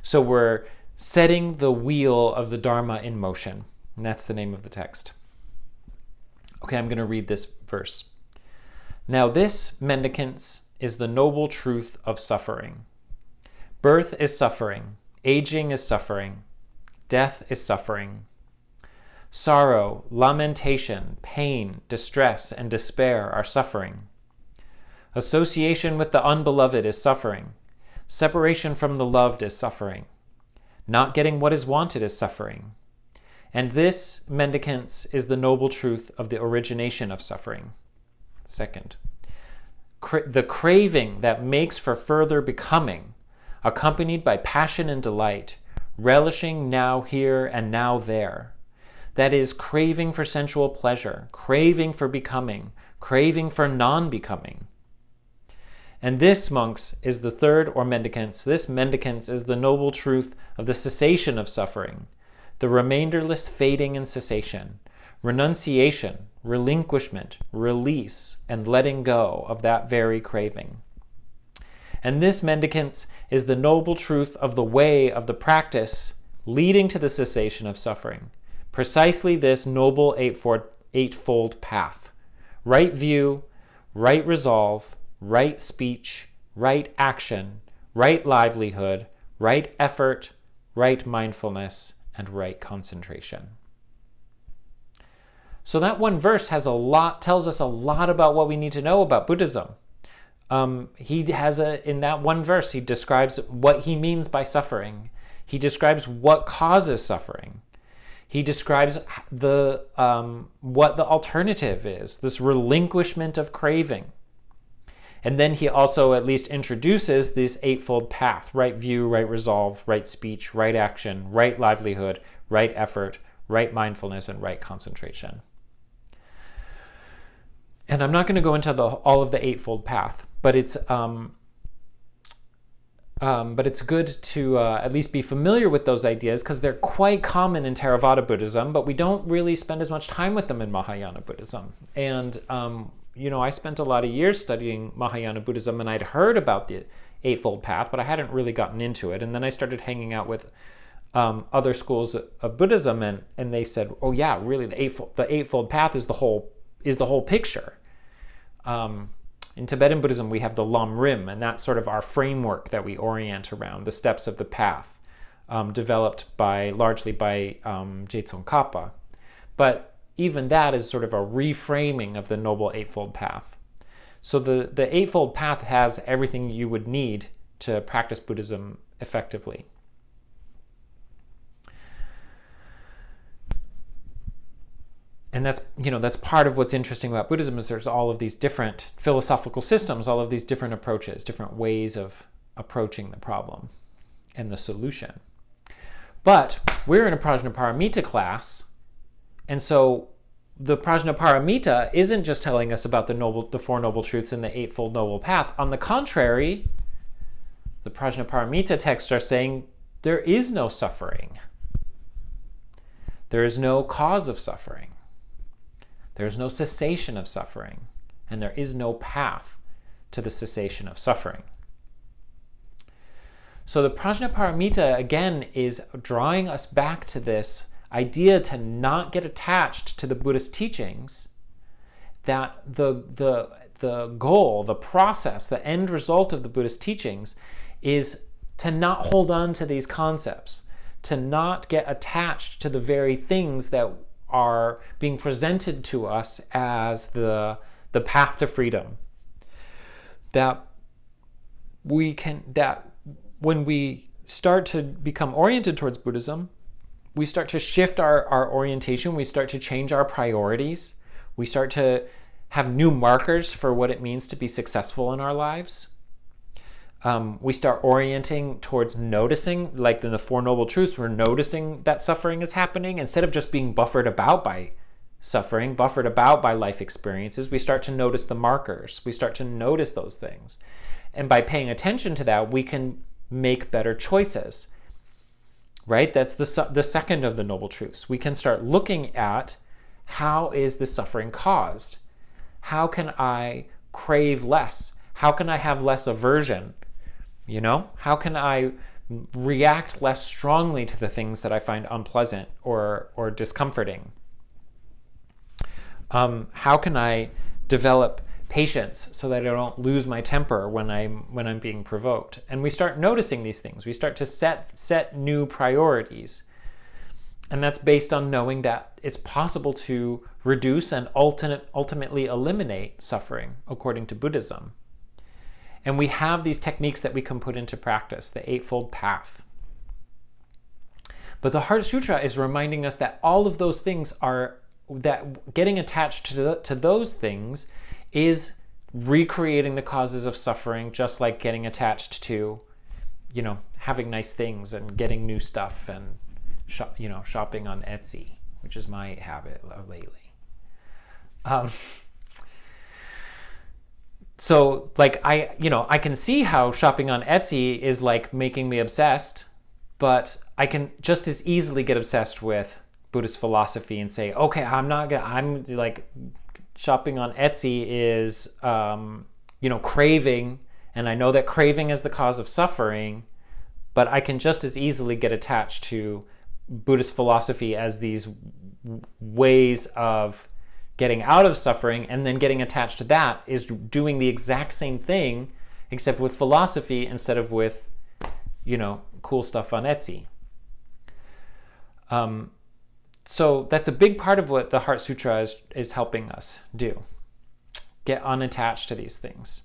So we're setting the wheel of the Dharma in motion. And that's the name of the text. Okay, I'm going to read this verse. Now this, mendicants, is the noble truth of suffering. Birth is suffering. Aging is suffering. Death is suffering. Sorrow, lamentation, pain, distress, and despair are suffering. Association with the unbeloved is suffering. Separation from the loved is suffering. Not getting what is wanted is suffering. And this, mendicants, is the noble truth of the origination of suffering. Second, the craving that makes for further becoming, accompanied by passion and delight, relishing now here and now there. That is, craving for sensual pleasure, craving for becoming, craving for non-becoming. And this, monks, is the third, or mendicants. This, mendicants, is the noble truth of the cessation of suffering, the remainderless fading and cessation, renunciation, relinquishment, release, and letting go of that very craving. And this, mendicants, is the noble truth of the way of the practice leading to the cessation of suffering. Precisely this noble eightfold path. Right view, right resolve, right speech, right action, right livelihood, right effort, right mindfulness, and right concentration. So that one verse tells us a lot about what we need to know about Buddhism. In that one verse, he describes what he means by suffering. He describes what causes suffering. He describes what the alternative is, this relinquishment of craving. And then he also at least introduces this eightfold path: right view, right resolve, right speech, right action, right livelihood, right effort, right mindfulness, and right concentration. And I'm not going to go into all of the eightfold path, but it's good to at least be familiar with those ideas, because they're quite common in Theravada Buddhism, but we don't really spend as much time with them in Mahayana Buddhism. And I spent a lot of years studying Mahayana Buddhism, and I'd heard about the Eightfold Path, but I hadn't really gotten into it. And then I started hanging out with other schools of Buddhism, and they said, oh yeah, really, the eightfold path is the whole picture. In Tibetan Buddhism, we have the Lam Rim, and that's sort of our framework that we orient around, the steps of the path, developed largely by Je Tsongkhapa. But even that is sort of a reframing of the Noble Eightfold Path. So the Eightfold Path has everything you would need to practice Buddhism effectively. And that's part of what's interesting about Buddhism, is there's all of these different philosophical systems, all of these different approaches, different ways of approaching the problem and the solution. But we're in a Prajnaparamita class, and so the Prajnaparamita isn't just telling us about the Four Noble Truths and the Eightfold Noble Path. On the contrary, the Prajnaparamita texts are saying there is no suffering. There is no cause of suffering. There is no cessation of suffering, and there is no path to the cessation of suffering. So the Prajnaparamita, again, is drawing us back to this idea to not get attached to the Buddhist teachings, that the goal, the process, the end result of the Buddhist teachings is to not hold on to these concepts, to not get attached to the very things that are being presented to us as the path to freedom. That when we start to become oriented towards Buddhism, we start to shift our orientation, we start to change our priorities, we start to have new markers for what it means to be successful in our lives. We start orienting towards noticing, like in the Four Noble Truths, we're noticing that suffering is happening instead of just being buffered about by suffering, buffered about by life experiences. We start to notice the markers. We start to notice those things. And by paying attention to that, we can make better choices, right? That's the second of the Noble Truths. We can start looking at, how is the suffering caused? How can I crave less? How can I have less aversion? How can I react less strongly to the things that I find unpleasant or discomforting? How can I develop patience so that I don't lose my temper when I'm being provoked? And we start noticing these things. We start to set new priorities. And that's based on knowing that it's possible to reduce and ultimately eliminate suffering according to Buddhism. And we have these techniques that we can put into practice, the Eightfold Path. But the Heart Sutra is reminding us that all of those things that getting attached to those things is recreating the causes of suffering, just like getting attached to, having nice things and getting new stuff and, shopping on Etsy, which is my habit lately. So I can see how shopping on Etsy is like making me obsessed, but I can just as easily get obsessed with Buddhist philosophy and say, okay, I'm like, shopping on Etsy is, craving, and I know that craving is the cause of suffering, but I can just as easily get attached to Buddhist philosophy as these ways of getting out of suffering, and then getting attached to that is doing the exact same thing, except with philosophy instead of with, cool stuff on Etsy. So that's a big part of what the Heart Sutra is helping us do. Get unattached to these things.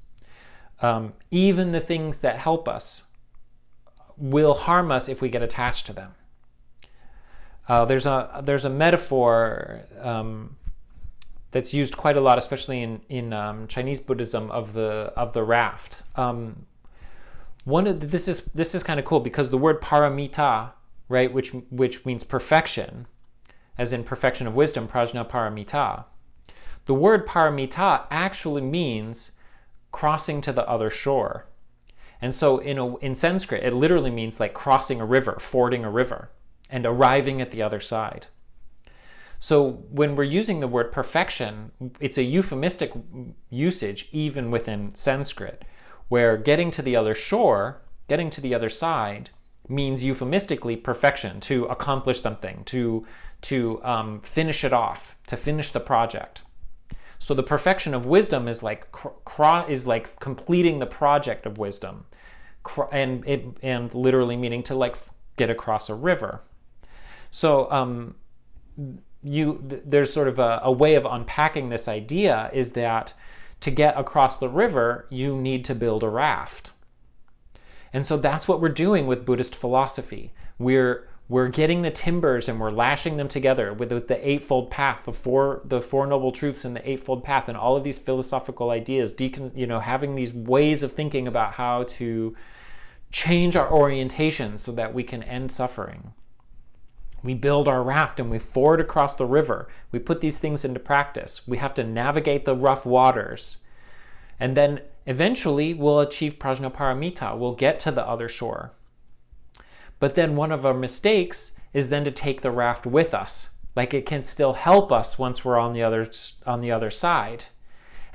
Even the things that help us will harm us if we get attached to them. There's a metaphor that's used quite a lot, especially in Chinese Buddhism, of the raft. This is kind of cool, because the word paramita, right, which means perfection, as in perfection of wisdom, prajnaparamita. The word paramita actually means crossing to the other shore. And so in Sanskrit, it literally means like crossing a river, fording a river, and arriving at the other side. So when we're using the word perfection, it's a euphemistic usage even within Sanskrit, where getting to the other shore, getting to the other side, means euphemistically perfection, to accomplish something, to finish it off, to finish the project. So the perfection of wisdom is like completing the project of wisdom, and literally meaning to like get across a river. So there's sort of a way of unpacking this idea is that to get across the river, you need to build a raft. And so that's what we're doing with Buddhist philosophy. We're getting the timbers and we're lashing them together with the Eightfold Path, the four Noble Truths and the Eightfold Path, and all of these philosophical ideas, having these ways of thinking about how to change our orientation so that we can end suffering. We build our raft and we ford across the river. We put these things into practice. We have to navigate the rough waters. And then eventually we'll achieve prajnaparamita. We'll get to the other shore. But then one of our mistakes is then to take the raft with us. Like it can still help us once we're on the other side.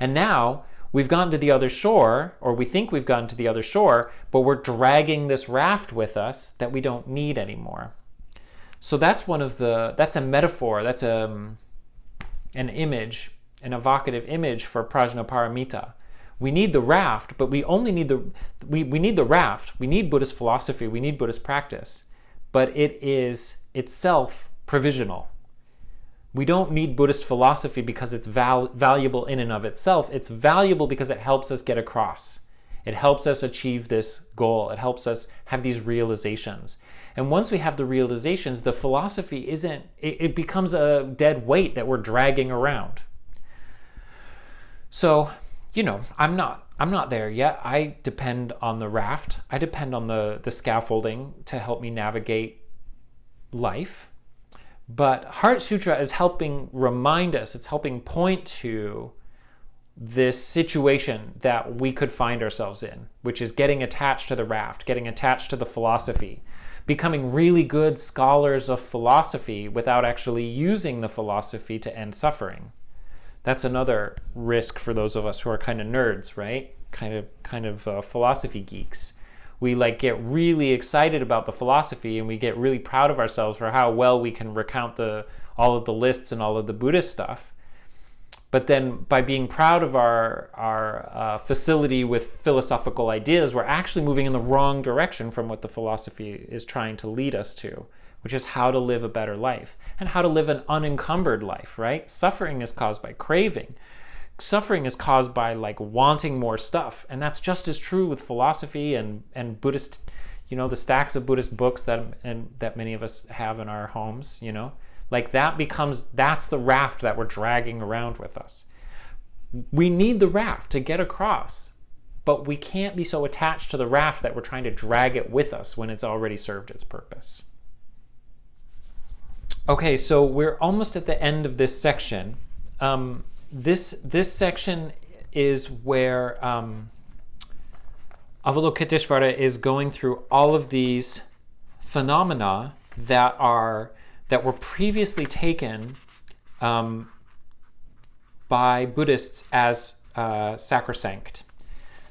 And now we've gotten to the other shore, or we think we've gotten to the other shore, but we're dragging this raft with us that we don't need anymore. So that's that's a metaphor, that's an image, an evocative image for prajnaparamita. We need the raft, but we only need we need the raft. We need Buddhist philosophy, we need Buddhist practice, but it is itself provisional. We don't need Buddhist philosophy because it's valuable in and of itself. It's valuable because it helps us get across. It helps us achieve this goal. It helps us have these realizations. And once we have the realizations, the philosophy it becomes a dead weight that we're dragging around. So, I'm not there yet. I depend on the raft. I depend on the scaffolding to help me navigate life. But Heart Sutra is helping remind us, it's helping point to this situation that we could find ourselves in, which is getting attached to the raft, getting attached to the philosophy, becoming really good scholars of philosophy without actually using the philosophy to end suffering. That's another risk for those of us who are kind of nerds, right? Kind of philosophy geeks. We get really excited about the philosophy and we get really proud of ourselves for how well we can recount all of the lists and all of the Buddhist stuff. But then by being proud of our facility with philosophical ideas, we're actually moving in the wrong direction from what the philosophy is trying to lead us to, which is how to live a better life and how to live an unencumbered life, right? Suffering is caused by craving. Suffering is caused by wanting more stuff. And that's just as true with philosophy and Buddhist, the stacks of Buddhist books that many of us have in our homes, that's the raft that we're dragging around with us. We need the raft to get across, but we can't be so attached to the raft that we're trying to drag it with us when it's already served its purpose. Okay, so we're almost at the end of this section. This section is where Avalokiteshvara is going through all of these phenomena that were previously taken by Buddhists as sacrosanct.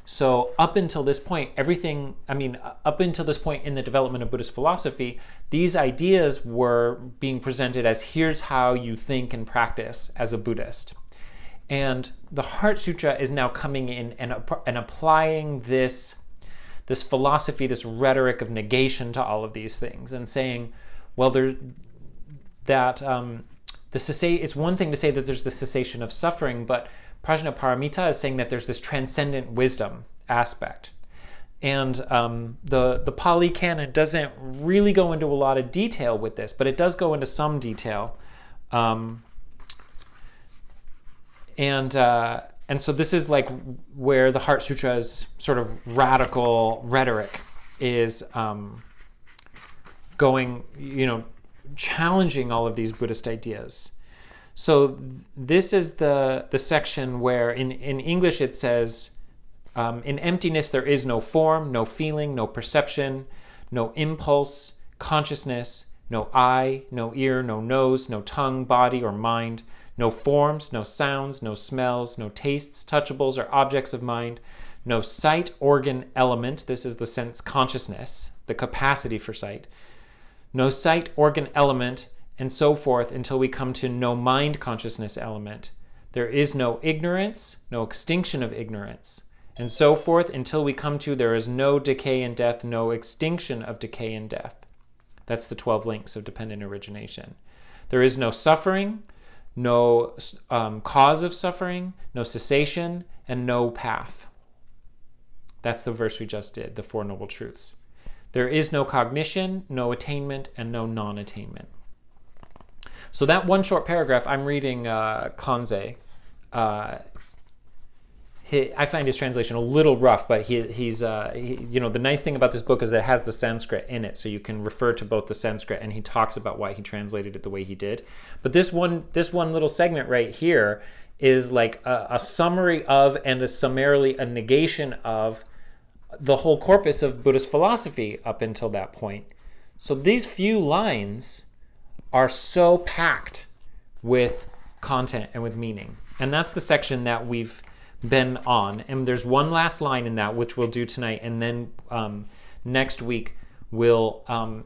So up until this point, up until this point in the development of Buddhist philosophy, these ideas were being presented as here's how you think and practice as a Buddhist. And the Heart Sutra is now coming in and applying this philosophy, this rhetoric of negation to all of these things and saying, well, it's one thing to say that there's the cessation of suffering, but Prajnaparamita is saying that there's this transcendent wisdom aspect. And the Pali Canon doesn't really go into a lot of detail with this, but it does go into some detail. And so this is where the Heart Sutra's sort of radical rhetoric is going, challenging all of these Buddhist ideas. So this is the section where in English it says, in emptiness there is no form, no feeling, no perception, no impulse, consciousness, no eye, no ear, no nose, no tongue, body, or mind, no forms, no sounds, no smells, no tastes, touchables, or objects of mind, no sight organ element, this is the sense consciousness, the capacity for sight, no sight organ element, and so forth until we come to no mind consciousness element. There is no ignorance, no extinction of ignorance, and so forth until we come to there is no decay and death, no extinction of decay and death. That's the 12 links of dependent origination. There is no suffering, no cause of suffering, no cessation, and no path. That's the verse we just did, the Four Noble Truths. There is no cognition, no attainment, and no non-attainment. So that one short paragraph, I'm reading Kanze. I find his translation a little rough, but he's the nice thing about this book is it has the Sanskrit in it, so you can refer to both the Sanskrit, and he talks about why he translated it the way he did. But this one little segment right here is like a summary of and summarily a negation of the whole corpus of Buddhist philosophy up until that point. So these few lines are so packed with content and with meaning, and that's the section that we've been on. And there's one last line in that which we'll do tonight, and then next week we'll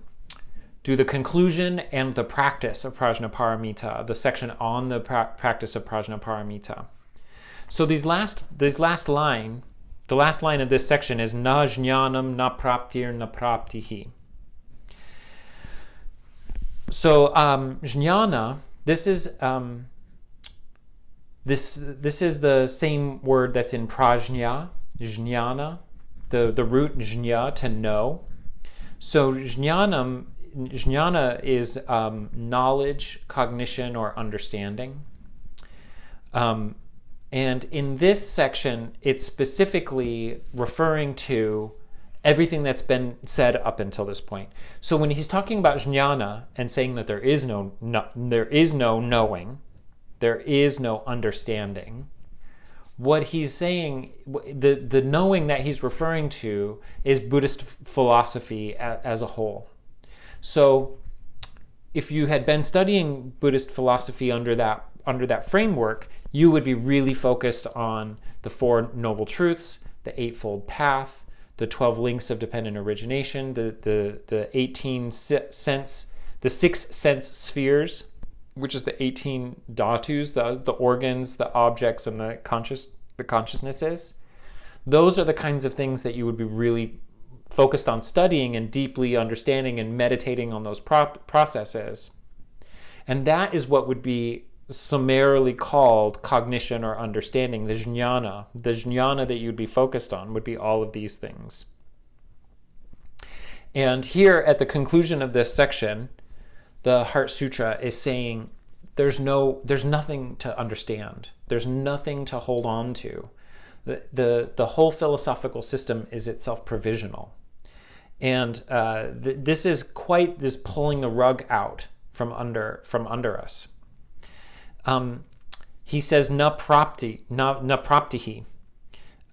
do the conclusion and the practice of Prajnaparamita, the section on the practice of Prajnaparamita. So the last line of this section is na jnanam na praptir na praptihi. So jnana, this is This is the same word that's in prajna, jnana, the root jna, to know. So jnana is knowledge, cognition, or understanding. And in this section, it's specifically referring to everything that's been said up until this point. So when he's talking about jnana and saying that there is no knowing, there is no understanding, what he's saying, the knowing that he's referring to is Buddhist philosophy as a whole. So if you had been studying Buddhist philosophy under that framework, you would be really focused on the Four Noble Truths, the Eightfold Path, the 12 links of dependent origination, the 18 sense, the 6 sense spheres, which is the 18 dhatus, the organs, the objects, and the consciousnesses. Those are the kinds of things that you would be really focused on studying and deeply understanding and meditating on those processes. And that is what would be summarily called cognition or understanding, the jnana. The jnana that you'd be focused on would be all of these things. And here at the conclusion of this section, the Heart Sutra is saying there's nothing to understand. There's nothing to hold on to. The whole philosophical system is itself provisional. And this is quite this pulling the rug out from under us. He says na praptihi.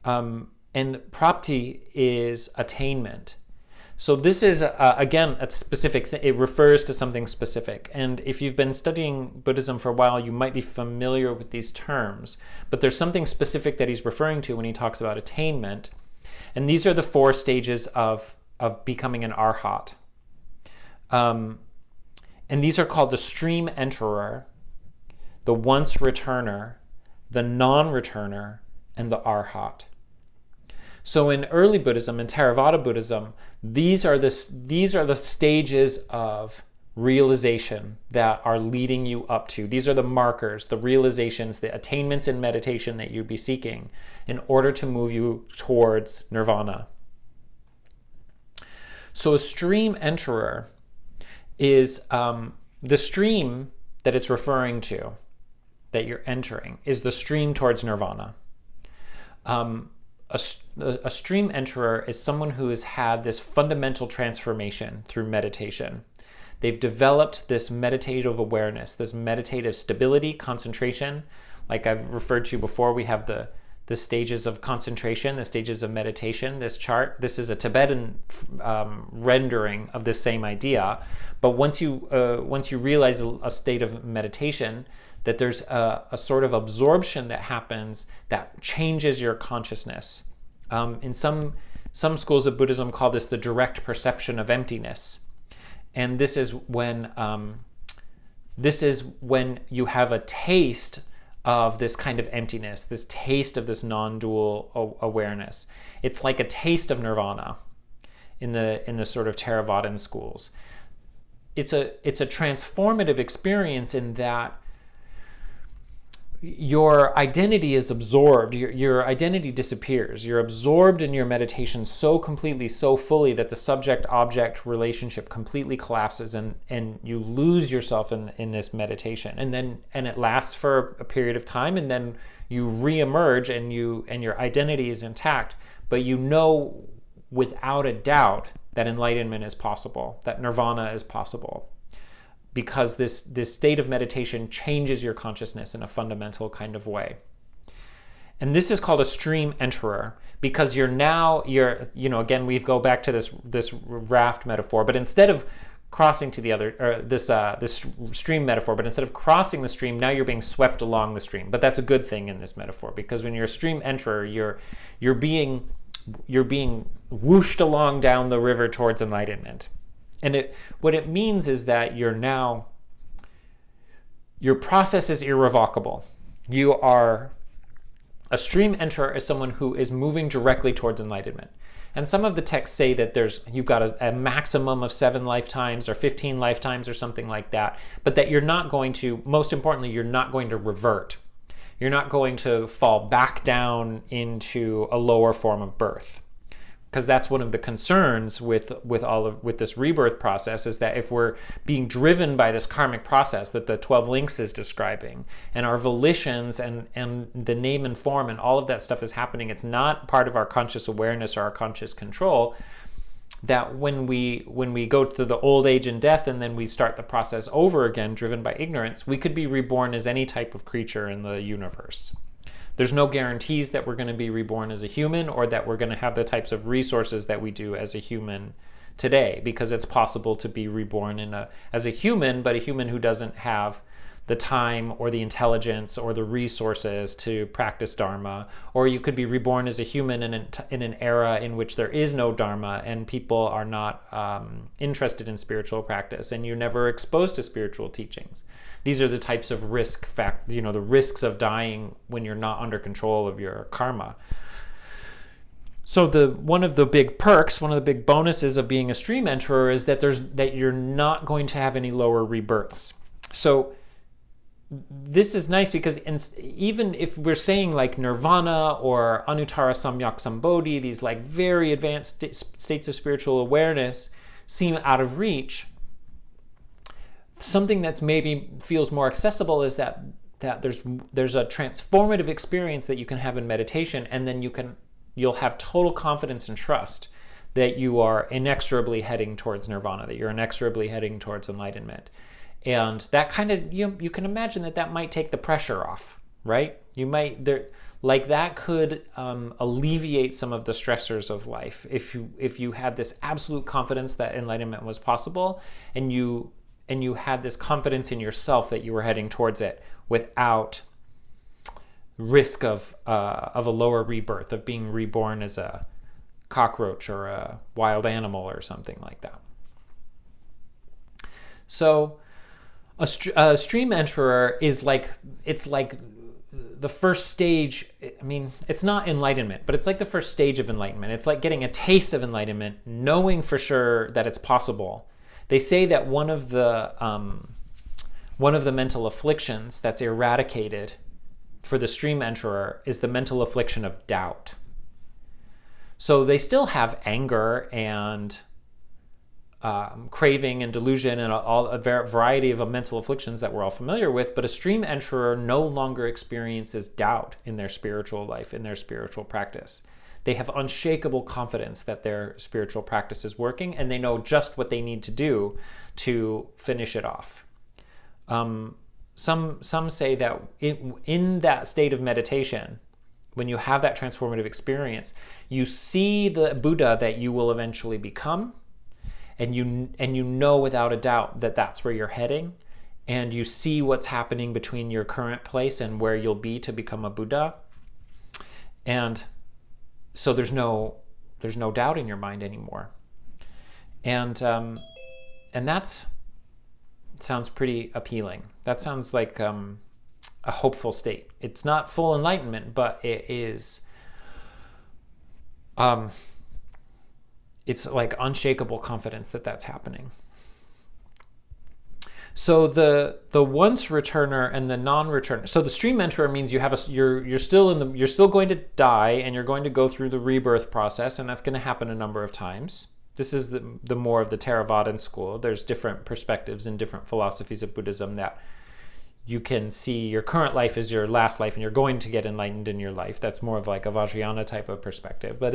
And prapti is attainment. So this is, again, a specific thing. It refers to something specific. And if you've been studying Buddhism for a while, you might be familiar with these terms. But there's something specific that he's referring to when he talks about attainment. And these are the 4 stages of becoming an arhat. And these are called the stream enterer, the once returner, the non-returner, and the arhat. So in early Buddhism, in Theravada Buddhism, these are the stages of realization that are leading you up to. These are the markers, the realizations, the attainments in meditation that you'd be seeking in order to move you towards nirvana. So a stream enterer is the stream that it's referring to, that you're entering, is the stream towards nirvana. A stream enterer is someone who has had this fundamental transformation through meditation. They've developed this meditative awareness, this meditative stability, concentration. Like I've referred to before, we have the stages of concentration, the stages of meditation, this chart. This is a Tibetan rendering of the same idea. But once you realize a state of meditation, that there's a sort of absorption that happens that changes your consciousness In some schools of Buddhism call this the direct perception of emptiness. And this is when you have a taste of this kind of emptiness, this taste of this non-dual awareness. It's like a taste of nirvana in the sort of Theravadan schools. It's a transformative experience in that your identity is absorbed, your identity disappears. You're absorbed in your meditation so completely, so fully that the subject-object relationship completely collapses, and you lose yourself in this meditation. And it lasts for a period of time, and then you re-emerge and your identity is intact, but you know without a doubt that enlightenment is possible, that nirvana is possible. Because this state of meditation changes your consciousness in a fundamental kind of way. And this is called a stream enterer, because again, we go back to this raft metaphor, but instead of crossing to the other, or this stream metaphor, but instead of crossing the stream, now you're being swept along the stream. But that's a good thing in this metaphor, because when you're a stream enterer, you're being whooshed along down the river towards enlightenment. And what it means is that your process is irrevocable. You are a stream enterer is someone who is moving directly towards enlightenment. And some of the texts say that you've got a maximum of 7 lifetimes or 15 lifetimes or something like that, but that you're not going to, most importantly, you're not going to revert. You're not going to fall back down into a lower form of birth. Because that's one of the concerns with this rebirth process, is that if we're being driven by this karmic process that the 12 links is describing, and our volitions and the name and form and all of that stuff is happening, it's not part of our conscious awareness or our conscious control, that when we go to the old age and death and then we start the process over again, driven by ignorance, we could be reborn as any type of creature in the universe. There's no guarantees that we're going to be reborn as a human, or that we're going to have the types of resources that we do as a human today, because it's possible to be reborn as a human, but a human who doesn't have the time or the intelligence or the resources to practice Dharma. Or you could be reborn as a human in an era in which there is no Dharma and people are not interested in spiritual practice, and you're never exposed to spiritual teachings. These are the types of the risks of dying when you're not under control of your karma. So one of the big perks, one of the big bonuses of being a stream enterer is that you're not going to have any lower rebirths. So this is nice, because even if we're saying like nirvana or anuttara samyak sambodhi, these like very advanced states of spiritual awareness seem out of reach, something that's maybe feels more accessible is that there's a transformative experience that you can have in meditation, and then you'll have total confidence and trust that you are inexorably heading towards nirvana, that you're inexorably heading towards enlightenment. And that kind of, you can imagine that might take the pressure off, right? That could alleviate some of the stressors of life if you had this absolute confidence that enlightenment was possible, and you had this confidence in yourself that you were heading towards it without risk of a lower rebirth, of being reborn as a cockroach or a wild animal or something like that. So a stream enterer is it's like the first stage. I mean, it's not enlightenment, but it's like the first stage of enlightenment. It's like getting a taste of enlightenment, knowing for sure that it's possible. They say that one of the mental afflictions that's eradicated for the stream enterer is the mental affliction of doubt. So they still have anger and craving and delusion and a variety of mental afflictions that we're all familiar with, but a stream enterer no longer experiences doubt in their spiritual life, in their spiritual practice. They have unshakable confidence that their spiritual practice is working, and they know just what they need to do to finish it off. Some say that in that state of meditation, when you have that transformative experience, you see the Buddha that you will eventually become, and you know without a doubt that that's where you're heading, and you see what's happening between your current place and where you'll be to become a Buddha. And so there's no doubt in your mind anymore. And that's sounds pretty appealing. That sounds like a hopeful state. It's not full enlightenment, but it is. It's like unshakable confidence that that's happening. So the once returner and the non-returner. So the stream enterer means you have you're still going to die, and you're going to go through the rebirth process, and that's going to happen a number of times. This is the more of the Theravadan school. There's different perspectives and different philosophies of Buddhism that you can see your current life is your last life, and you're going to get enlightened in your life. That's more of like a Vajrayana type of perspective. But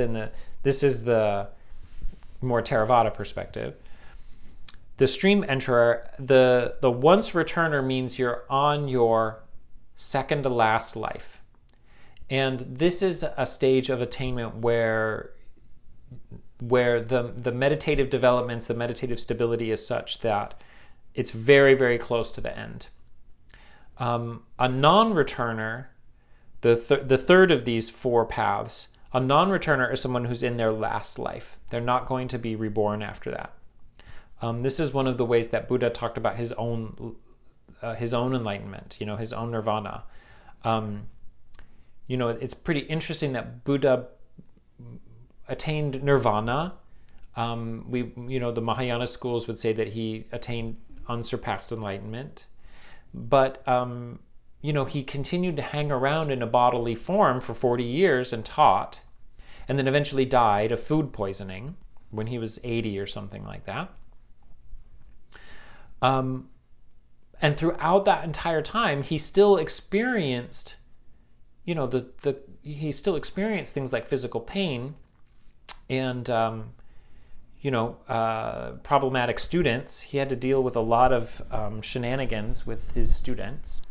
this is the more Theravada perspective. The stream enterer, the once returner means you're on your second to last life. And this is a stage of attainment where the meditative developments, the meditative stability is such that it's very, very close to the end. A non-returner, the third of these four paths, a non-returner is someone who's in their last life. They're not going to be reborn after that. This is one of the ways that Buddha talked about his own enlightenment, his own nirvana. It's pretty interesting that Buddha attained nirvana. The Mahayana schools would say that he attained unsurpassed enlightenment, but he continued to hang around in a bodily form for 40 years and taught, and then eventually died of food poisoning when he was 80 or something like that. And throughout that entire time, he still experienced, he still experienced things like physical pain and, problematic students. He had to deal with a lot of shenanigans with his students.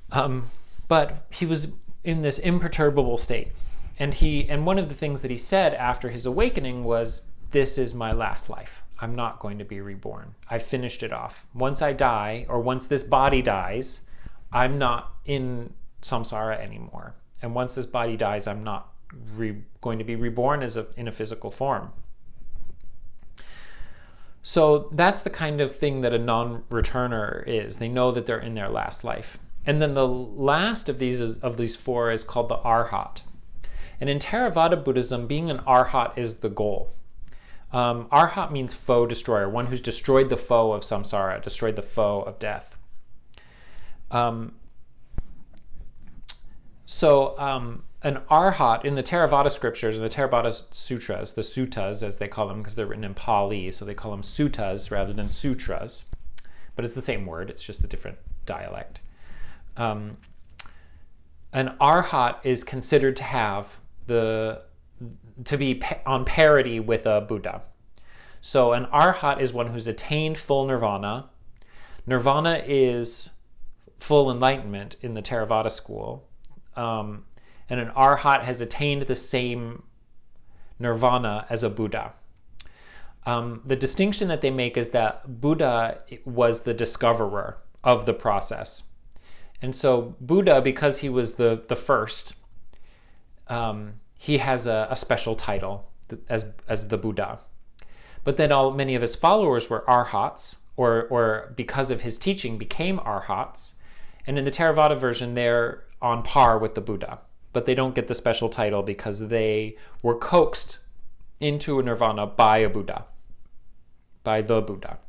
But he was in this imperturbable state. And one of the things that he said after his awakening was, "This is my last life. I'm not going to be reborn. I finished it off. Once I die, or once this body dies, I'm not in samsara anymore. And once this body dies, I'm not going to be reborn in a physical form." So that's the kind of thing that a non-returner is. They know that they're in their last life. And then the last of these four is called the arhat. And in Theravada Buddhism, being an arhat is the goal. Arhat means foe destroyer, one who's destroyed the foe of samsara, destroyed the foe of death. An arhat in the Theravada scriptures, in the Theravada sutras, the suttas as they call them, because they're written in Pali, so they call them suttas rather than sutras. But it's the same word, it's just a different dialect. An arhat is considered to be on parity with a Buddha. So an arhat is one who's attained full nirvana. Nirvana is full enlightenment in the Theravada school. And an arhat has attained the same nirvana as a Buddha. The distinction that they make is that Buddha was the discoverer of the process. And so Buddha, because he was the first, he has a special title as the Buddha. But then many of his followers were arhats, or because of his teaching became arhats. And in the Theravada version, they're on par with the Buddha. But they don't get the special title because they were coaxed into a nirvana by a Buddha, by the Buddha.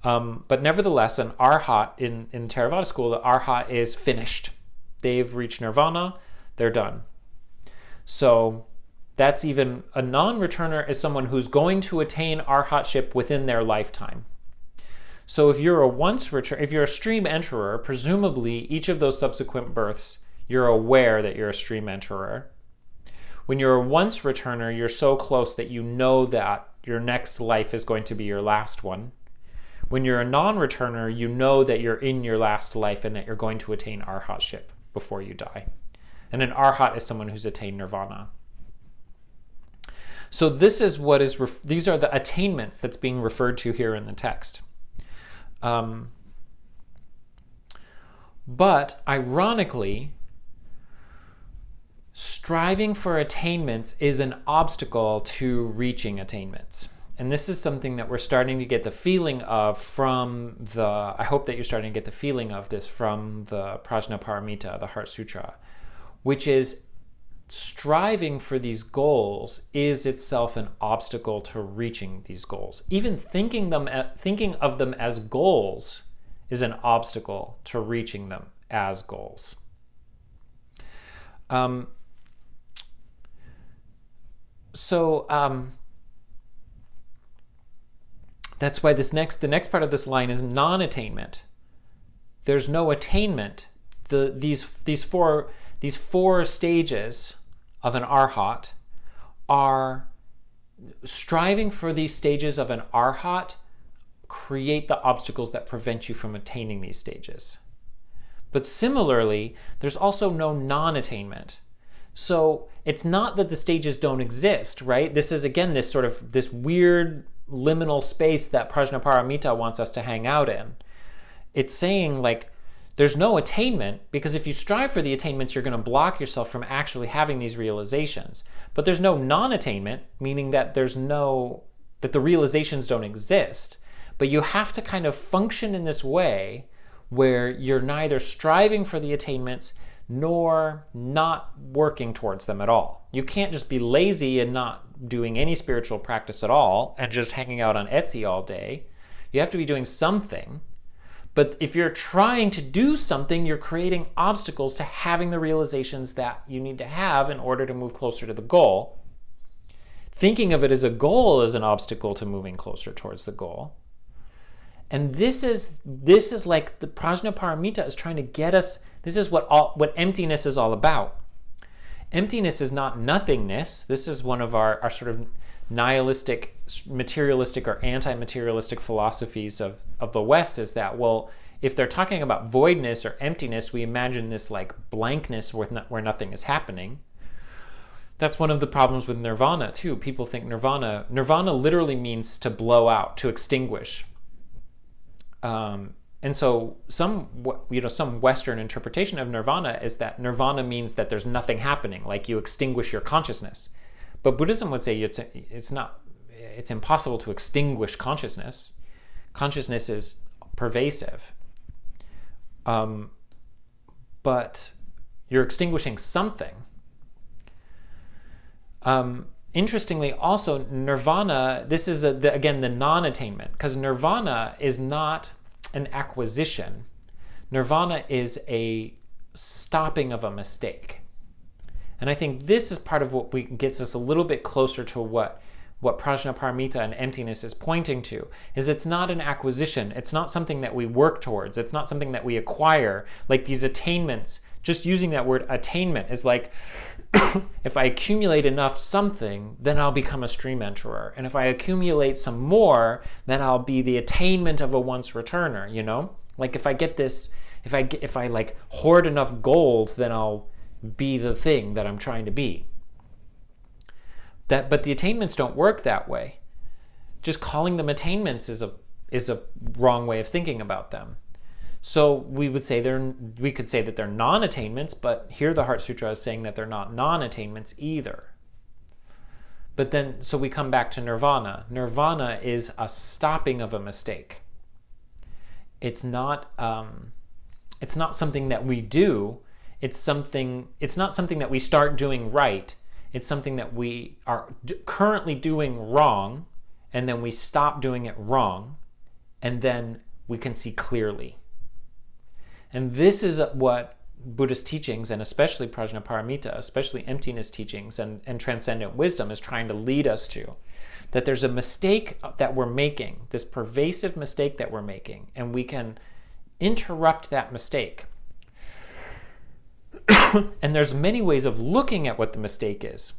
But nevertheless, an arhat in Theravada school, the arhat is finished. They've reached nirvana, they're done. So that's even a non-returner is someone who's going to attain arhatship within their lifetime. So if you're if you're a stream enterer, presumably each of those subsequent births, you're aware that you're a stream enterer. When you're a once returner, you're so close that you know that your next life is going to be your last one. When you're a non-returner, you know that you're in your last life and that you're going to attain arhatship before you die. And an arhat is someone who's attained nirvana. So this is these are the attainments that's being referred to here in the text. But ironically, striving for attainments is an obstacle to reaching attainments. And this is something that we're starting to get the feeling of I hope that you're starting to get the feeling of this from the Prajnaparamita, the Heart Sutra, which is striving for these goals is itself an obstacle to reaching these goals. Even thinking of them as goals is an obstacle to reaching them as goals. That's why the next part of this line is non-attainment. There's no attainment. These four stages of an arhat are striving for these stages of an arhat create the obstacles that prevent you from attaining these stages. But similarly, there's also no non-attainment. So it's not that the stages don't exist, right? This is, again, this weird liminal space that Prajnaparamita wants us to hang out in. It's saying, like, there's no attainment, because if you strive for the attainments, you're going to block yourself from actually having these realizations. But there's no non-attainment, meaning that that the realizations don't exist. But you have to kind of function in this way where you're neither striving for the attainments nor not working towards them at all. You can't just be lazy and not doing any spiritual practice at all and just hanging out on Etsy all day. You have to be doing something. But if you're trying to do something, you're creating obstacles to having the realizations that you need to have in order to move closer to the goal. Thinking of it as a goal is an obstacle to moving closer towards the goal. And this is like the Prajnaparamita is trying to get us. This is what emptiness is all about. Emptiness is not nothingness. This is one of our sort of nihilistic, materialistic, or anti-materialistic philosophies of the West, is that, well, if they're talking about voidness or emptiness, we imagine this like blankness where nothing is happening. That's one of the problems with nirvana too. People think nirvana literally means to blow out, to extinguish. And so some Western interpretation of nirvana is that nirvana means that there's nothing happening, like you extinguish your consciousness. But Buddhism would say it's impossible to extinguish consciousness. Consciousness is pervasive. But you're extinguishing something. Interestingly, also, nirvana, this is, again, the non-attainment, because nirvana is not an acquisition. Nirvana is a stopping of a mistake. And I think this is part of what gets us a little bit closer to what Prajnaparamita and emptiness is pointing to, is it's not an acquisition. It's not something that we work towards. It's not something that we acquire. Like these attainments, just using that word attainment is like, if I accumulate enough something, then I'll become a stream enterer. And if I accumulate some more, then I'll be the attainment of a once returner, you know? Like if I get this, if I like hoard enough gold, then I'll be the thing that I'm trying to be. But the attainments don't work that way. Just calling them attainments is a wrong way of thinking about them. So we could say that they're non-attainments, but here the Heart Sutra is saying that they're not non-attainments either. But then, so we come back to nirvana. Nirvana is a stopping of a mistake. It's not something that we do. It's not something that we start doing right. It's something that we are currently doing wrong, and then we stop doing it wrong, and then we can see clearly. And this is what Buddhist teachings, and especially Prajnaparamita, especially emptiness teachings and transcendent wisdom, is trying to lead us to. That there's a mistake that we're making, this pervasive mistake that we're making, and we can interrupt that mistake. And there's many ways of looking at what the mistake is.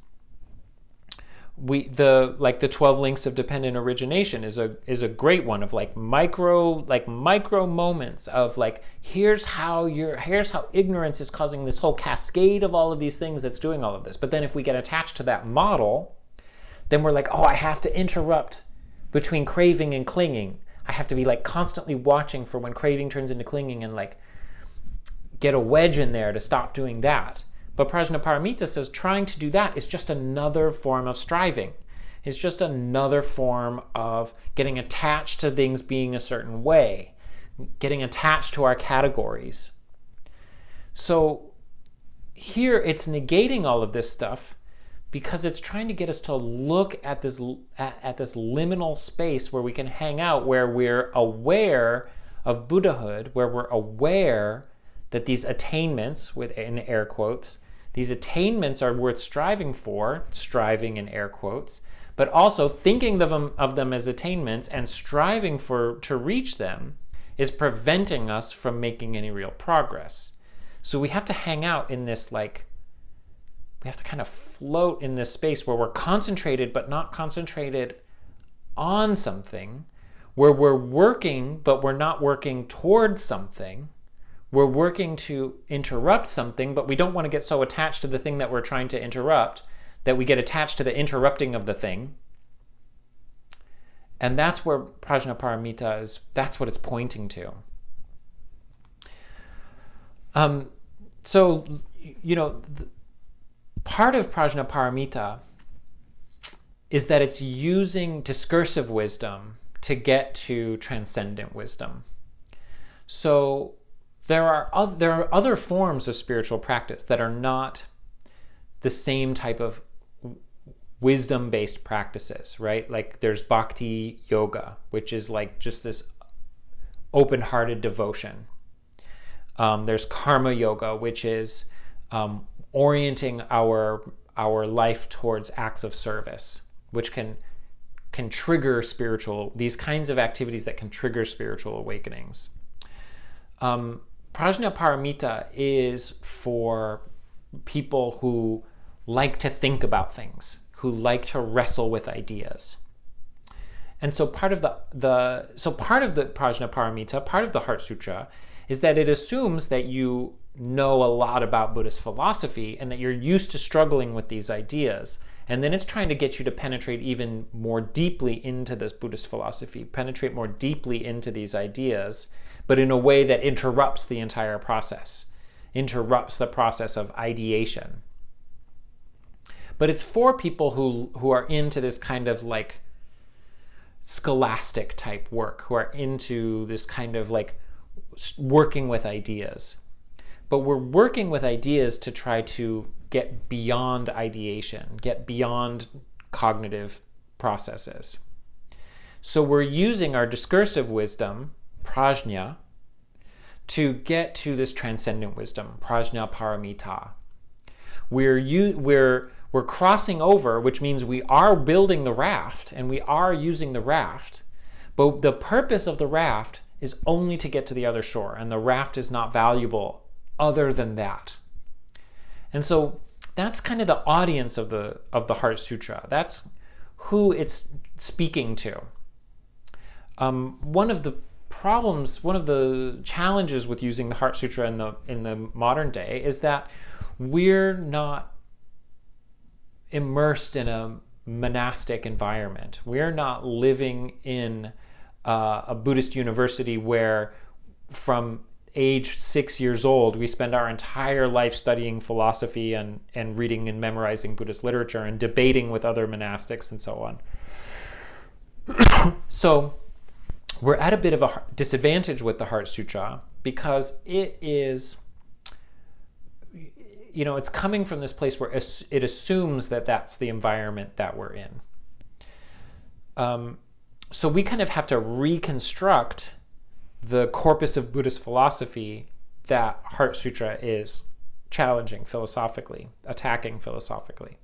The 12 links of dependent origination is a great one of micro moments of here's how ignorance is causing this whole cascade of all of these things that's doing all of this. But then if we get attached to that model, then we're like, oh, I have to interrupt between craving and clinging. I have to be constantly watching for when craving turns into clinging and get a wedge in there to stop doing that. But Prajnaparamita says trying to do that is just another form of striving. It's just another form of getting attached to things being a certain way, getting attached to our categories. So here it's negating all of this stuff because it's trying to get us to look at this liminal space where we can hang out, where we're aware of Buddhahood, where we're aware that these attainments, in air quotes, these attainments are worth striving for, striving in air quotes, but also thinking of them as attainments and striving to reach them is preventing us from making any real progress. So we have to hang out in this, we have to kind of float in this space where we're concentrated but not concentrated on something, where we're working but we're not working towards something. We're working to interrupt something, but we don't want to get so attached to the thing that we're trying to interrupt that we get attached to the interrupting of the thing. And that's where Prajnaparamita is, that's what it's pointing to. Part of Prajnaparamita is that it's using discursive wisdom to get to transcendent wisdom. So there are other forms of spiritual practice that are not the same type of wisdom-based practices, right? Like there's bhakti yoga, which is like just this open-hearted devotion. There's karma yoga, which is orienting our life towards acts of service, which can trigger these kinds of activities that can trigger spiritual awakenings. Prajnaparamita is for people who like to think about things, who like to wrestle with ideas. And so part of the Prajnaparamita, part of the Heart Sutra, is that it assumes that you know a lot about Buddhist philosophy and that you're used to struggling with these ideas. And then it's trying to get you to penetrate even more deeply into this Buddhist philosophy, penetrate more deeply into these ideas, but in a way that interrupts the entire process, interrupts the process of ideation. But it's for people who are into this kind of like scholastic type work, who are into this kind of like working with ideas. But we're working with ideas to try to get beyond ideation, get beyond cognitive processes. So we're using our discursive wisdom, prajna, to get to this transcendent wisdom, prajnaparamita. We're crossing over, which means we are building the raft and we are using the raft, but the purpose of the raft is only to get to the other shore, and the raft is not valuable other than that. And so that's kind of the audience of the Heart Sutra. That's who it's speaking to. One of the challenges with using the Heart Sutra in the modern day is that we're not immersed in a monastic environment. We're not living in a Buddhist university where from age 6 years old we spend our entire life studying philosophy and reading and memorizing Buddhist literature and debating with other monastics and so on. So we're at a bit of a disadvantage with the Heart Sutra because it is, it's coming from this place where it assumes that that's the environment that we're in. So we kind of have to reconstruct the corpus of Buddhist philosophy that Heart Sutra is challenging philosophically, attacking philosophically.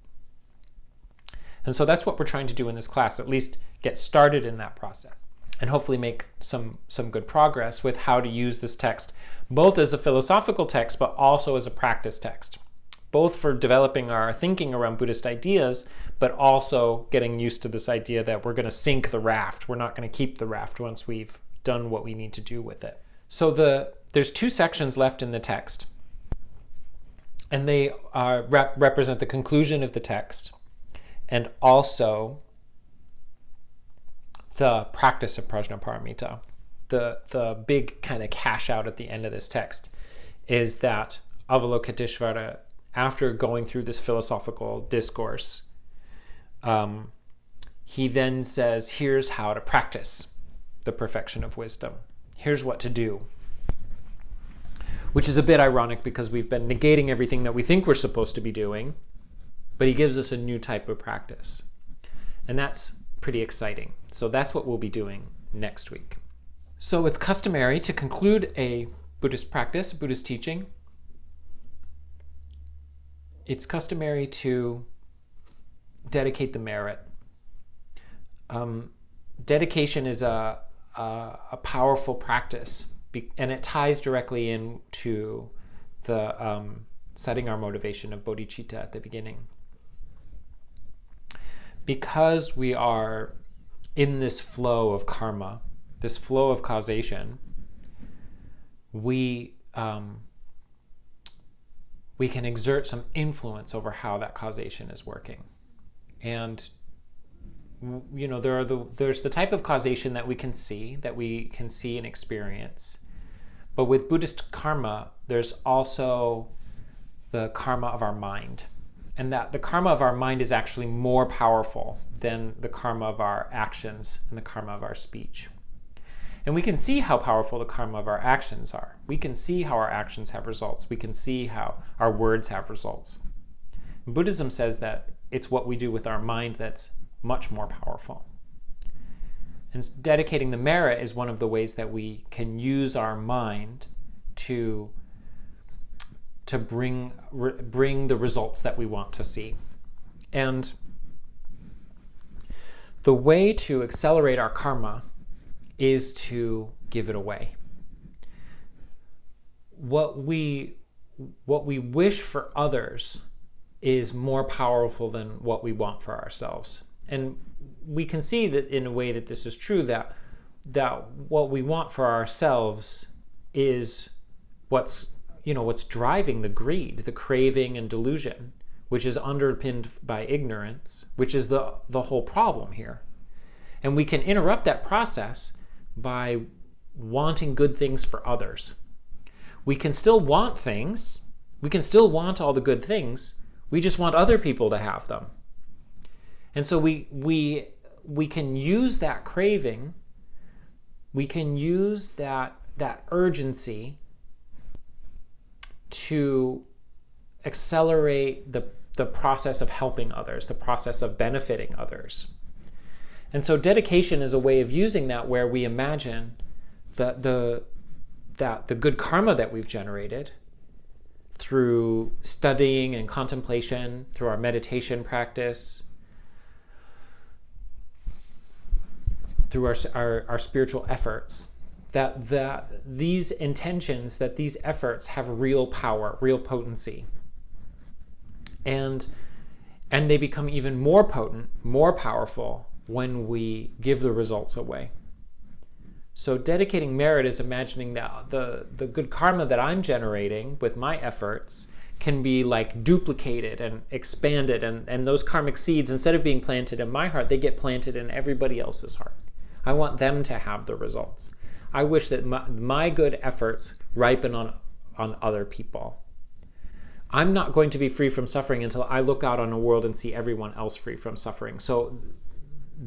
And so that's what we're trying to do in this class, at least get started in that process and hopefully make some good progress with how to use this text, both as a philosophical text, but also as a practice text, both for developing our thinking around Buddhist ideas, but also getting used to this idea that we're going to sink the raft. We're not going to keep the raft once we've done what we need to do with it. So there's two sections left in the text, and they represent the conclusion of the text and also the practice of Prajnaparamita. The big kind of cash out at the end of this text is that Avalokiteshvara after going through this philosophical discourse, he then says, here's how to practice the perfection of wisdom. Here's what to do. Which is a bit ironic because we've been negating everything that we think we're supposed to be doing, but he gives us a new type of practice. And that's pretty exciting. So that's what we'll be doing next week. So it's customary to conclude a Buddhist practice, Buddhist teaching. It's customary to dedicate the merit. Dedication is a powerful practice, and it ties directly into the setting our motivation of bodhicitta at the beginning. Because we are in this flow of karma, this flow of causation, we can exert some influence over how that causation is working. And there's the type of causation that we can see and experience. But with Buddhist karma, there's also the karma of our mind. And that the karma of our mind is actually more powerful than the karma of our actions and the karma of our speech. And we can see how powerful the karma of our actions are. We can see how our actions have results. We can see how our words have results. Buddhism says that it's what we do with our mind that's much more powerful. And dedicating the merit is one of the ways that we can use our mind to bring the results that we want to see. And the way to accelerate our karma is to give it away. What we wish for others is more powerful than what we want for ourselves. And we can see that in a way that this is true, that what we want for ourselves is what's driving the greed, the craving and delusion, which is underpinned by ignorance, which is the whole problem here. And we can interrupt that process by wanting good things for others. We can still want things. We can still want all the good things. We just want other people to have them. And so we can use that craving. We can use that urgency to accelerate the process of helping others, the process of benefiting others. And so dedication is a way of using that, where we imagine that the good karma that we've generated through studying and contemplation, through our meditation practice, through our spiritual efforts, that these intentions, that these efforts have real power, real potency. And they become even more potent, more powerful when we give the results away. So dedicating merit is imagining that the good karma that I'm generating with my efforts can be like duplicated and expanded, and those karmic seeds, instead of being planted in my heart, they get planted in everybody else's heart. I want them to have the results. I wish that my good efforts ripen on other people. I'm not going to be free from suffering until I look out on a world and see everyone else free from suffering. So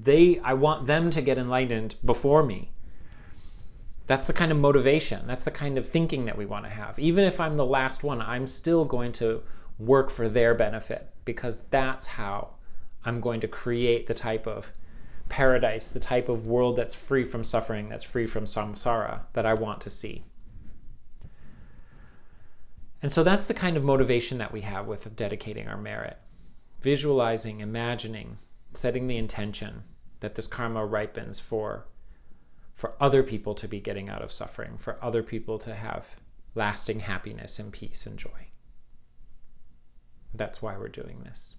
I want them to get enlightened before me. That's the kind of motivation. That's the kind of thinking that we want to have. Even if I'm the last one, I'm still going to work for their benefit, because that's how I'm going to create the type of paradise, the type of world that's free from suffering, that's free from samsara, that I want to see. And so that's the kind of motivation that we have with dedicating our merit. Visualizing, imagining, setting the intention that this karma ripens for other people to be getting out of suffering, for other people to have lasting happiness and peace and joy. That's why we're doing this.